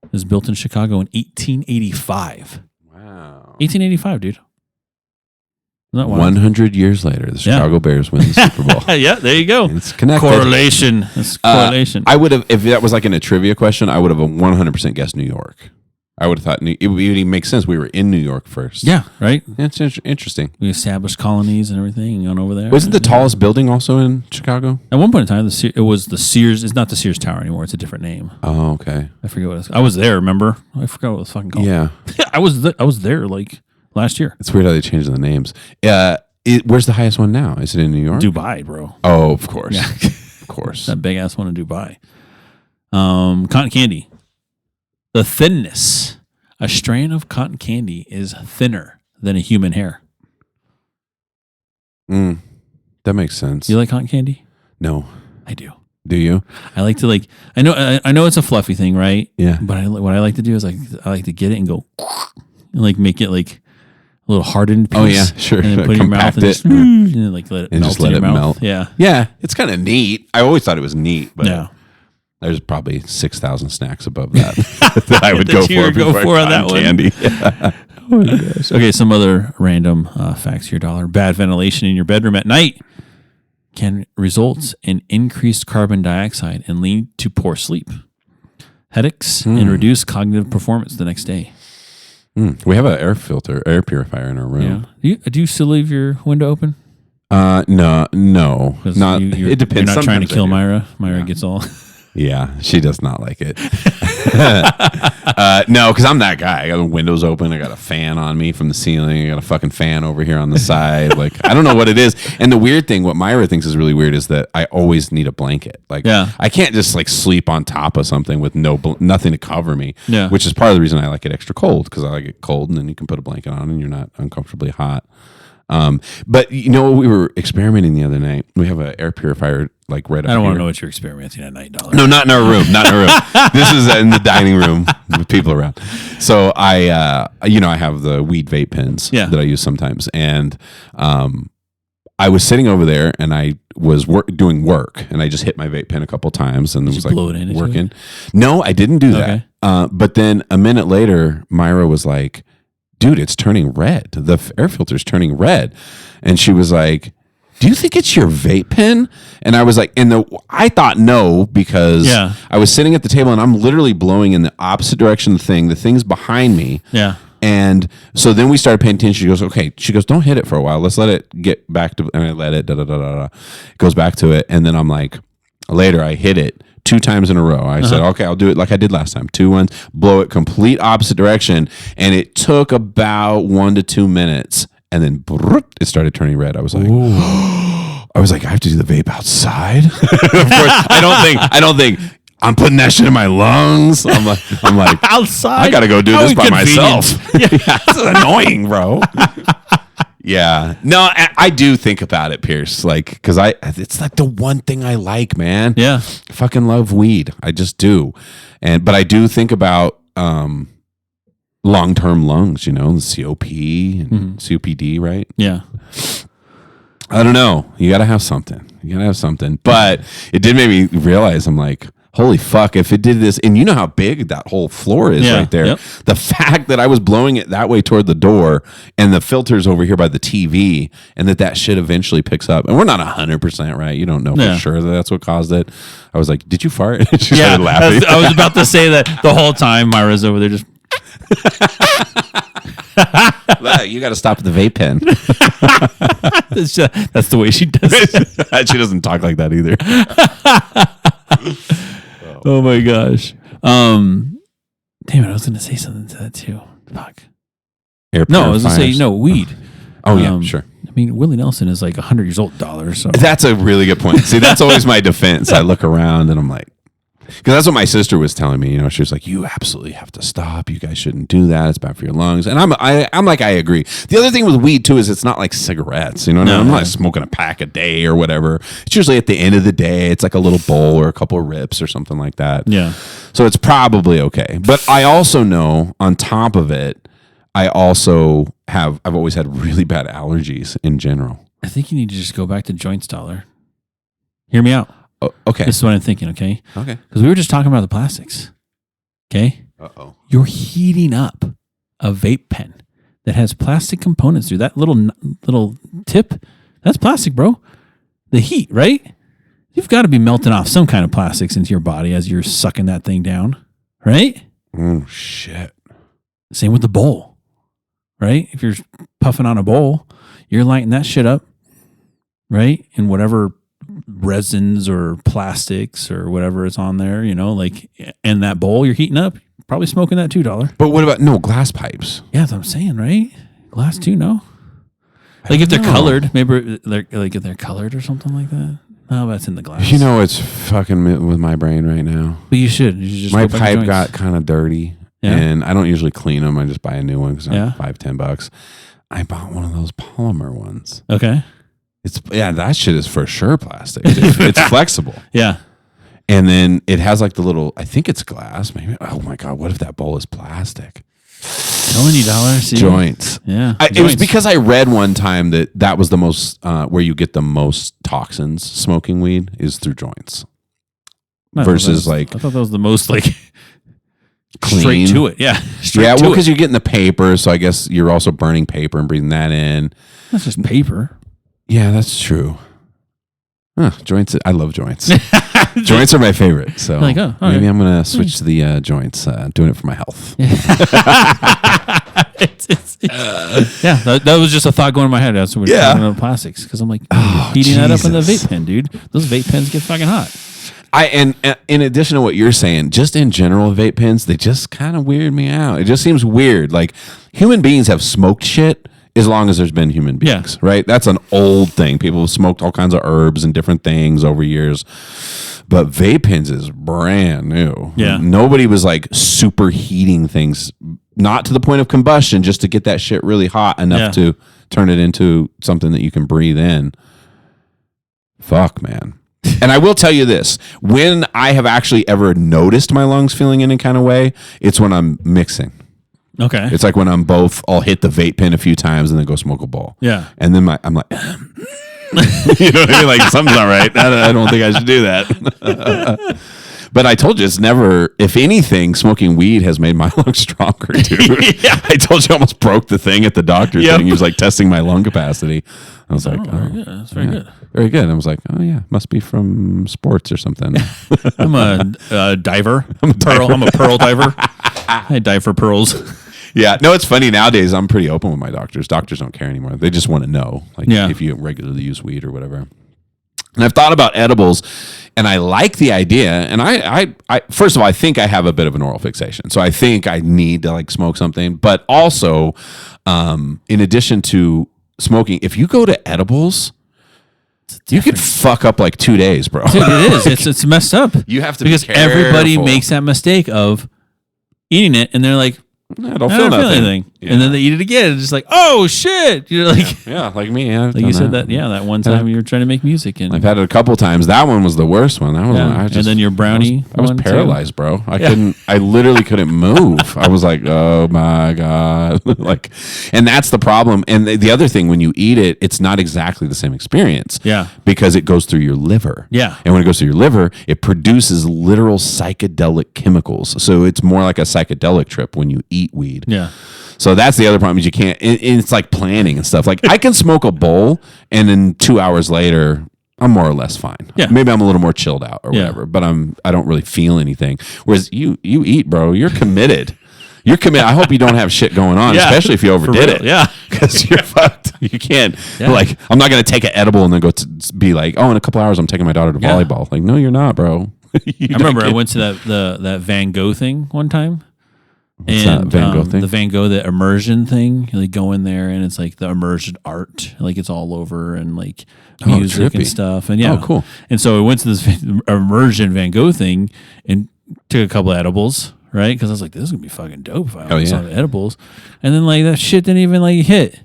It was built in Chicago in 1885. Wow. 1885, dude. Isn't that wild? 100 years later, the Chicago Bears win the Super Bowl. Yeah, there you go. It's connected. Correlation. It's correlation. I would have, if that was like in a trivia question, I would have 100% guessed New York. I would have thought it would even make sense. We were in New York first. Yeah, right? It's interesting. We established colonies and everything and gone over there. Wasn't the tallest building also in Chicago? At one point in time, it was the Sears. It's not the Sears Tower anymore. It's a different name. Oh, okay. I forget what it was. I was there, remember? I forgot what it was fucking called. Yeah. I was there like last year. It's weird how they changed the names. Where's the highest one now? Is it in New York? Dubai, bro. Oh, of course. Yeah. Of course. That big ass one in Dubai. Cotton candy. The thinness. A strand of cotton candy is thinner than a human hair. That makes sense. Do you like cotton candy? No. I do. Do you? I like to I know it's a fluffy thing, right? Yeah. But what I like to do is I like to get it and go and like make it like a little hardened piece. Oh yeah, sure. And then put it in your mouth and just, and then like let it and melt just let in it your mouth. melt. Yeah. Yeah. It's kind of neat. I always thought it was neat, but Yeah. there's probably 6,000 snacks above that that I would go That you for would go before for on that cotton one. candy. Oh my gosh. Okay, some other random facts here, dollar. Bad ventilation in your bedroom at night can result in increased carbon dioxide and lead to poor sleep, headaches, and reduced cognitive performance the next day. We have an air purifier in our room. Yeah. Do you still leave your window open? No, not. It It depends. You're not trying to Sometimes I kill do. Myra. Myra gets all. Yeah, she does not like it. No, because I'm that guy. I got the windows open. I got a fan on me from the ceiling. I got a fucking fan over here on the side. Like, I don't know what it is. And the weird thing, what Myra thinks is really weird, is that I always need a blanket. Like, I can't just like sleep on top of something with nothing to cover me. Yeah. Which is part of the reason I like it extra cold, because I like it cold, and then you can put a blanket on and you're not uncomfortably hot. But you know, we were experimenting the other night. We have an air purifier like right up I don't want here. to know what you're experimenting at night, dollar. No, not in our room. Not in our room. This is in the dining room with people around. So I have the weed vape pens that I use sometimes, and I was sitting over there and I was doing work, and I just hit my vape pen a couple times, and it was like working. No, I didn't do that. But then a minute later, Myra was like, "Dude, it's turning red. The air filter's turning red," and she was like, "Do you think it's your vape pen?" And I was like, I thought no, because I was sitting at the table and I'm literally blowing in the opposite direction of the thing. The thing's behind me. Yeah. And so then we started paying attention. She goes, "Okay." She goes, "Don't hit it for a while. Let's let it get back to," and I let it, It goes back to it. And then I'm like, later I hit it 2 times in a row. I said, "Okay, I'll do it like I did last time. 2 ones, blow it complete opposite direction." And it took about 1 to 2 minutes. And then it started turning red. I was like, I have to do the vape outside. Of course, I don't think I'm putting that shit in my lungs. I'm like outside. I got to go do this by myself. This is annoying, bro. Yeah. No, I do think about it, Pierce. Like, because it's like the one thing I like, man. Yeah. I fucking love weed. I just do. But I do think about long-term lungs, the COP and COPD, right? Yeah. I don't know. You got to have something. But it did make me realize, I'm like, holy fuck, if it did this, and you know how big that whole floor is right there. Yep. The fact that I was blowing it that way toward the door and the filter's over here by the TV, and that shit eventually picks up. And we're not 100% right. You don't know for sure that that's what caused it. I was like, "Did you fart?" She started laughing. I was about to say that the whole time Myra's over there just... You got to stop the vape pen. That's the way she does it. She doesn't talk like that either. Oh my gosh. Damn it, I was going to say something to that too. Fuck. No, I was going to say, weed. Oh, yeah, sure. I mean, Willie Nelson is like 100 years old, dollar. So that's a really good point. See, that's always my defense. I look around and I'm like, because that's what my sister was telling me. She was like, "You absolutely have to stop. You guys shouldn't do that. It's bad for your lungs." And I'm like, I agree. The other thing with weed too is it's not like cigarettes. I'm not smoking a pack a day or whatever. It's usually at the end of the day. It's like a little bowl or a couple of rips or something like that. Yeah. So it's probably okay. But I also know, on top of it, I've always had really bad allergies in general. I think you need to just go back to joints, dollar. Hear me out. Oh, okay. This is what I'm thinking, okay? Okay. Because we were just talking about the plastics. Okay? Uh-oh. You're heating up a vape pen that has plastic components through that little tip. That's plastic, bro. The heat, right? You've got to be melting off some kind of plastics into your body as you're sucking that thing down, right? Oh, shit. Same with the bowl, right? If you're puffing on a bowl, you're lighting that shit up, right? And whatever resins or plastics or whatever is on there, and that bowl you're heating up, probably smoking that $2. But what about glass pipes? Yeah, that's what I'm saying, right? Glass too, no? Like if they're colored, maybe if they're colored or something like that. No, that's in the glass. It's fucking with my brain right now. But you should just my pipe got kind of dirty, and I don't usually clean them. I just buy a new one because they're $5-10. I bought one of those polymer ones. Okay. That shit is for sure plastic. It's flexible. Yeah. And then it has like the little, I think it's glass. Maybe. Oh my God, what if that bowl is plastic? Telling you, dollar. Joints. Yeah. It was because I read one time that was the most, where you get the most toxins smoking weed is through joints. Versus I thought that was the most clean. Straight to it. Yeah. Because you're getting the paper. So I guess you're also burning paper and breathing that in. That's just paper. Yeah, that's true. Joints. I love joints. Joints are my favorite. So maybe I'm going to switch to the joints, doing it for my health. That was just a thought going in my head. That's what we're talking about plastics. Because I'm like, heating that up in the vape pen, dude. Those vape pens get fucking hot. And in addition to what you're saying, just in general, vape pens, they just kind of weird me out. It just seems weird. Like human beings have smoked shit as long as there's been human beings, right? That's an old thing. People have smoked all kinds of herbs and different things over years. But vape pens is brand new. Yeah. Nobody was like super heating things, not to the point of combustion, just to get that shit really hot enough to turn it into something that you can breathe in. Fuck, man. And I will tell you this, when I have actually ever noticed my lungs feeling any kind of way, it's when I'm mixing. Okay. It's like when I'm both, I'll hit the vape pen a few times and then go smoke a bowl. Yeah. And then I'm like, you know what I mean? Like, something's not right. I don't think I should do that. But I told you, it's never, if anything, smoking weed has made my lungs stronger, dude. Yeah. I told you I almost broke the thing at the doctor's thing. He was like testing my lung capacity. I was like, very good. That's very good. Very good. I was like, oh, yeah, must be from sports or something. I'm a diver. I'm a pearl diver. I dive for pearls. Yeah. No, it's funny. Nowadays, I'm pretty open with my doctors. Doctors don't care anymore. They just want to know, like, if you regularly use weed or whatever. And I've thought about edibles, and I like the idea. And I first of all, I think I have a bit of an oral fixation, so I think I need to like smoke something. But also, in addition to smoking, if you go to edibles, you could fuck up like 2 days, bro. Dude, it is. It's messed up. You have to because be careful. Everybody makes that mistake of eating it, and they're like, I don't feel anything. Yeah. And then they eat it again. It's just like, oh shit! You're like, yeah, like me. Like you said that. Yeah, that one time you were trying to make music, and I've had it a couple times. That one was the worst one. That was and then your brownie. I was paralyzed, bro. I couldn't. I literally couldn't move. I was like, oh my god, like, and that's the problem. And the other thing, when you eat it, it's not exactly the same experience. Yeah, because it goes through your liver. Yeah, and when it goes through your liver, it produces literal psychedelic chemicals. So it's more like a psychedelic trip when you eat weed. Yeah. So that's the other problem is you can't. It's like planning and stuff. Like I can smoke a bowl, and then 2 hours later, I'm more or less fine. Yeah. Maybe I'm a little more chilled out or whatever. But I don't really feel anything. Whereas you eat, bro. You're committed. You're committed. I hope you don't have shit going on, especially if you overdid it. Yeah, because you're fucked. You can't. Like I'm not gonna take an edible and then go to be like, oh, in a couple hours I'm taking my daughter to volleyball. Like, no, you're not, bro. I remember I went to that Van Gogh thing one time. What's that Van Gogh thing? The Van Gogh, the immersion thing. You like go in there and it's like the immersion art, like it's all over and like music and stuff. And oh, cool. And so I went to this immersion Van Gogh thing and took a couple of edibles, right? Because I was like, this is gonna be fucking dope if I was on edibles. And then like that shit didn't even like hit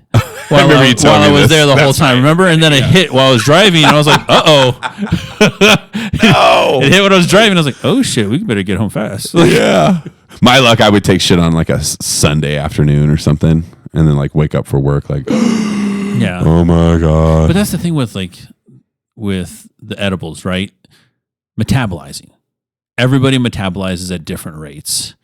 while I was there the whole time. Right. Remember? And then it hit while I was driving, and I was like, no. It hit when I was driving. I was like, oh shit, we better get home fast. Yeah. My luck, I would take shit on like a Sunday afternoon or something, and then like wake up for work like, yeah. Oh my god. But that's the thing with the edibles, right? Metabolizing. Everybody metabolizes at different rates.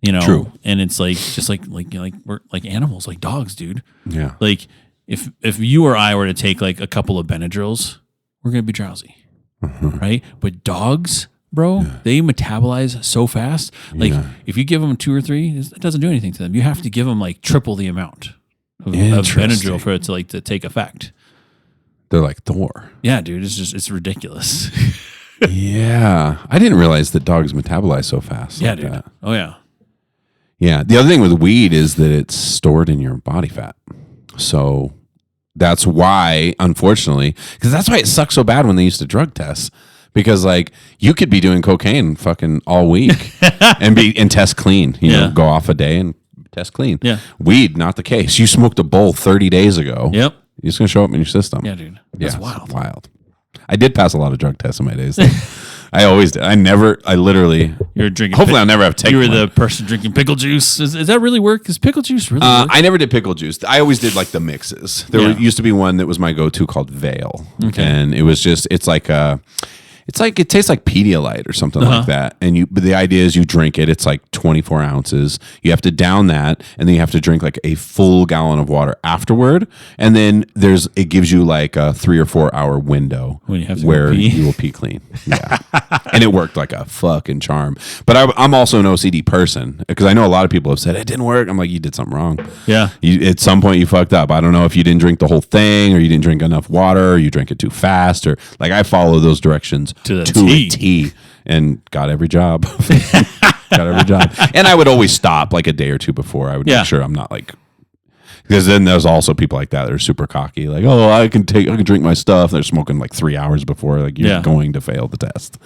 You know, true. And it's like just like we're like animals, like dogs, dude. Yeah. Like if you or I were to take like a couple of Benadryls, we're gonna be drowsy, right? But dogs, bro, they metabolize so fast. Like if you give them 2 or 3, it doesn't do anything to them. You have to give them like triple the amount of Benadryl for it to take effect. They're like Thor. Yeah, dude, it's ridiculous. Yeah, I didn't realize that dogs metabolize so fast. Yeah, like dude. That. Oh yeah. Yeah. The other thing with weed is that it's stored in your body fat. So that's why, unfortunately, because that's why it sucks so bad when they used to drug test. Because like you could be doing cocaine fucking all week and test clean. You know, go off a day and test clean. Yeah. Weed, not the case. You smoked a bowl 30 days ago. Yep. It's gonna show up in your system. Yeah, dude. That's wild. Wild. I did pass a lot of drug tests in my days. I always did. I literally. You're drinking. Hopefully, I'll never have taken. You were the person drinking pickle juice. Is that really work? Is pickle juice really work? I never did pickle juice. I always did like the mixes. There used to be one that was my go-to called Veil. Okay. And it was just, it's like it tastes like Pedialyte or something like that. And but the idea is you drink it. It's like 24 ounces. You have to down that, and then you have to drink like a full gallon of water afterward. And then it gives you like a 3 or 4 hour window when you have to where you will pee clean. Yeah. And it worked like a fucking charm. But I'm also an OCD person because I know a lot of people have said it didn't work. I'm like, you did something wrong. Yeah. At some point you fucked up. I don't know if you didn't drink the whole thing, or you didn't drink enough water, or you drank it too fast, or like I follow those directions to a T, and got every job. And I would always stop like a day or two before. I would make sure I'm not like, because then there's also people like that are super cocky, like, oh, I can drink my stuff. They're smoking like 3 hours before, like you're going to fail the test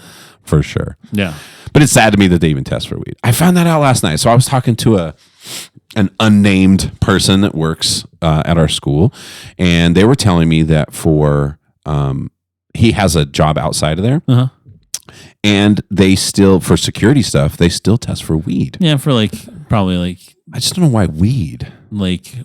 for sure. Yeah. But it's sad to me that they even test for weed. I found that out last night. So I was talking to an unnamed person that works at our school, and they were telling me that for he has a job outside of there, and they still, for security stuff, they still test for weed. Yeah, for probably I just don't know why weed. It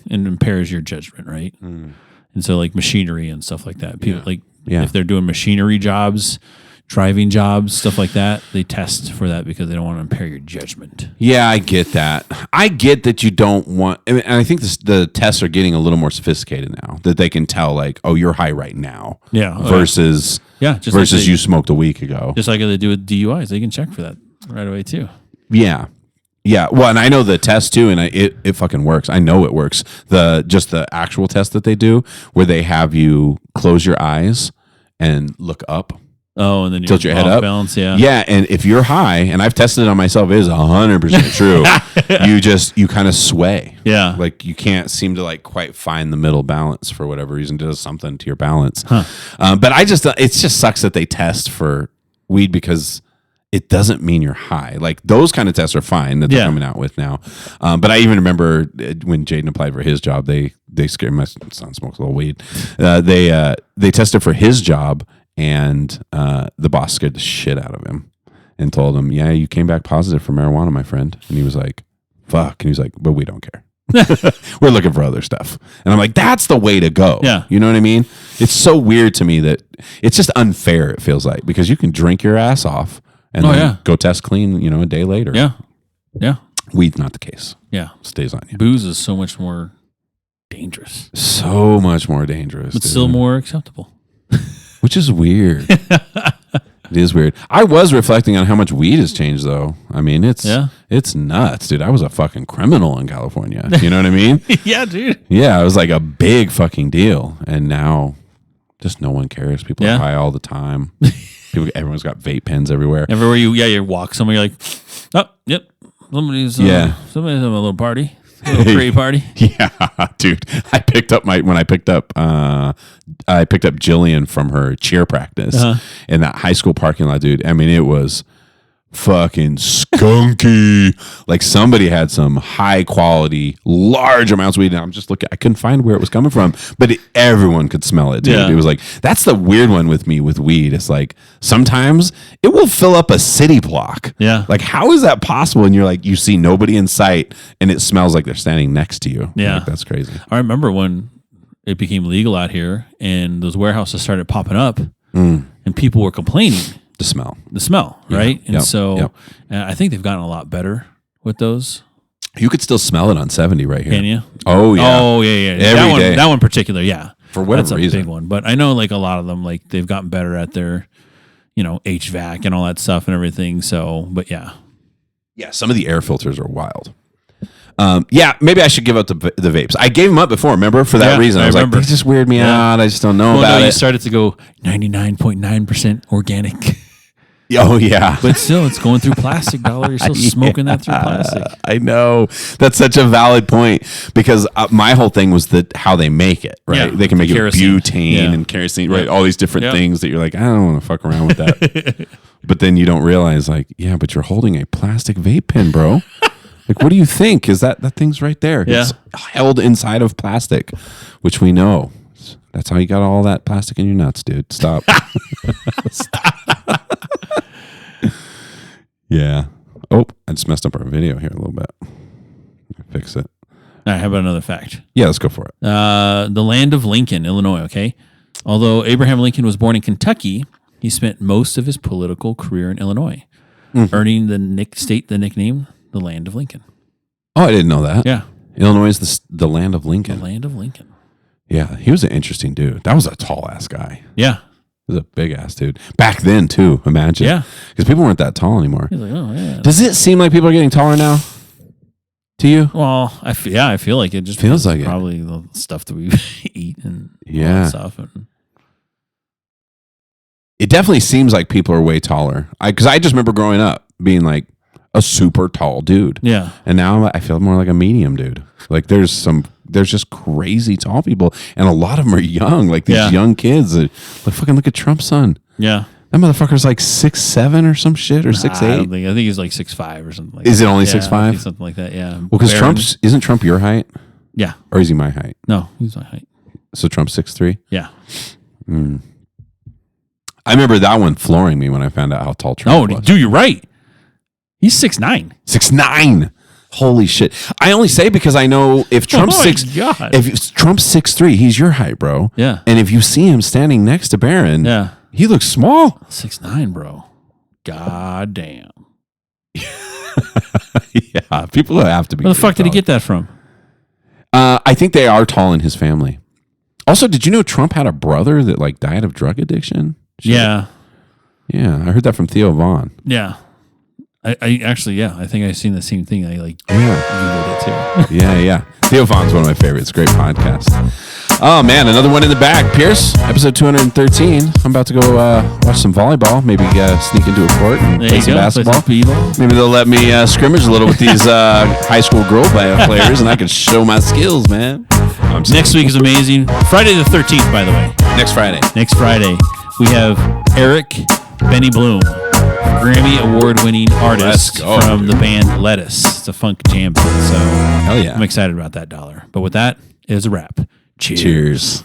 impairs your judgment, right? And so machinery and stuff like that. People if they're doing machinery jobs, driving jobs, stuff like that, they test for that because they don't want to impair your judgment. Yeah, I get that. I get that you don't want, and I think the tests are getting a little more sophisticated now, that they can tell oh, you're high right now. Yeah. Versus versus you smoked a week ago. Just like they do with DUIs, they can check for that right away too. Yeah. Yeah, well, and I know the test too, and it fucking works. I know it works. The actual test that they do, where they have you close your eyes and look up. Oh, and then you tilt your head up. Balance, yeah. Yeah, and if you're high, and I've tested it on myself, it is 100% true. you kind of sway. Yeah, you can't seem to quite find the middle balance for whatever reason. It does something to your balance. Huh. But it just sucks that they test for weed because it doesn't mean you're high. Those kind of tests are fine that they're coming out with now. But I even remember when Jaden applied for his job, they scared my son smokes a little weed. They tested for his job, and the boss scared the shit out of him and told him, "Yeah, you came back positive for marijuana, my friend." And he was like, "Fuck." And he was like, "But we don't care. We're looking for other stuff." And I'm like, that's the way to go. Yeah. You know what I mean? It's so weird to me that it's just unfair, it feels like, because you can drink your ass off and then go test clean, a day later. Yeah. Yeah. Weed's not the case. Yeah. Stays on you. Booze is so much more dangerous. So much more dangerous. But still more acceptable. Which is weird. It is weird. I was reflecting on how much weed has changed, though. I mean, it's nuts, dude. I was a fucking criminal in California. You know what I mean? Yeah, dude. Yeah, it was a big fucking deal. And now just no one cares. People are high all the time. Everyone's got vape pens everywhere. Everywhere you walk somewhere, you're like, oh, yep, somebody's having a little party, a little pre party. Yeah, dude. I picked up Jillian from her cheer practice in that high school parking lot, dude. I mean, it was fucking skunky. Somebody had some high quality, large amounts of weed. And I'm just looking, I couldn't find where it was coming from, but everyone could smell it, dude. Yeah. It was that's the weird one with me with weed. It's sometimes it will fill up a city block. Yeah. How is that possible? And you're you see nobody in sight and it smells like they're standing next to you. Yeah. That's crazy. I remember when it became legal out here and those warehouses started popping up and people were complaining. The smell, right? And so I think they've gotten a lot better with those. You could still smell it on 70 right here. Can you? Oh, yeah. Oh, yeah. Every day. That one particular, yeah. For whatever That's a reason. big one. But I know a lot of them, they've gotten better at their, HVAC and all that stuff and everything. So, but yeah. Yeah, some of the air filters are wild. Maybe I should give up the vapes. I gave them up before, remember? For that reason. I was remember. They just weird me out. I just don't know about it. You started to go 99.9% organic. Oh, yeah. But still, it's going through plastic, dollar. You're still smoking that through plastic. I know. That's such a valid point because my whole thing was how they make it, right? Yeah, they can make it kerosene. butane and kerosene, right? All these different things that you're I don't want to fuck around with that. But then you don't realize, but you're holding a plastic vape pen, bro. What do you think? Is that thing's right there? Yeah. It's held inside of plastic, which we know. That's how you got all that plastic in your nuts, dude. Stop. Yeah. Oh, I just messed up our video here a little bit. Fix it. All right, how about another fact? Yeah, let's go for it. The land of Lincoln, Illinois, okay? Although Abraham Lincoln was born in Kentucky, he spent most of his political career in Illinois, earning the nickname the land of Lincoln. Oh, I didn't know that. Yeah. Illinois is the land of Lincoln. The land of Lincoln. Yeah, he was an interesting dude. That was a tall ass guy. Yeah. He was a big ass dude. Back then, too, imagine. Yeah. Because people weren't that tall anymore. He's like, oh, yeah. Does it seem like people are getting taller now? To you? Well, I feel like it just feels like probably the stuff that we eat and all that stuff. And it definitely seems like people are way taller. Because I just remember growing up being a super tall dude. Yeah. And now I feel more like a medium dude. There's just crazy tall people. And a lot of them are young. These young kids. Fucking look at Trump's son. Yeah. That motherfucker's like 6'7" or some shit, or 6'8". I think he's like 6'5" or something like that. Is it only Yeah, 6'5"? I think something like that, yeah. Well, because isn't Trump your height? Yeah. Or is he my height? No, he's my height. So Trump's 6'3"? Yeah. I remember that one flooring me when I found out how tall Trump was. Dude, you're right. He's 6'9". 6'9". Holy shit. I only say because I know if Trump's God. if Trump's 6'3", he's your height, bro. Yeah. And if you see him standing next to Barron, Yeah. he looks small. 6'9", bro. God damn. Yeah. People have to be. Where the fuck did he get that from? I think they are tall in his family. Also, did you know Trump had a brother that like died of drug addiction? Shit. Yeah. Yeah. I heard that from Theo Vaughn. Yeah. I actually, yeah, I think I've seen the same thing. I like Yeah. Googled it too. Yeah. Theo Vaughn's one of my favorites. Great podcast. Oh, man. Another one in the bag. Pierce, episode 213. I'm about to go watch some volleyball. Maybe sneak into a court and play some basketball. Maybe they'll let me scrimmage a little with these high school girl players, and I can show my skills, man. Next week is amazing. Friday the 13th, by the way. Next Friday. Next Friday, we have Eric Benny Bloom, Grammy award-winning artist from the band Lettuce. It's a funk jam band, so hell yeah. I'm excited about that dollar. But with that, it is a wrap. Cheers. Cheers.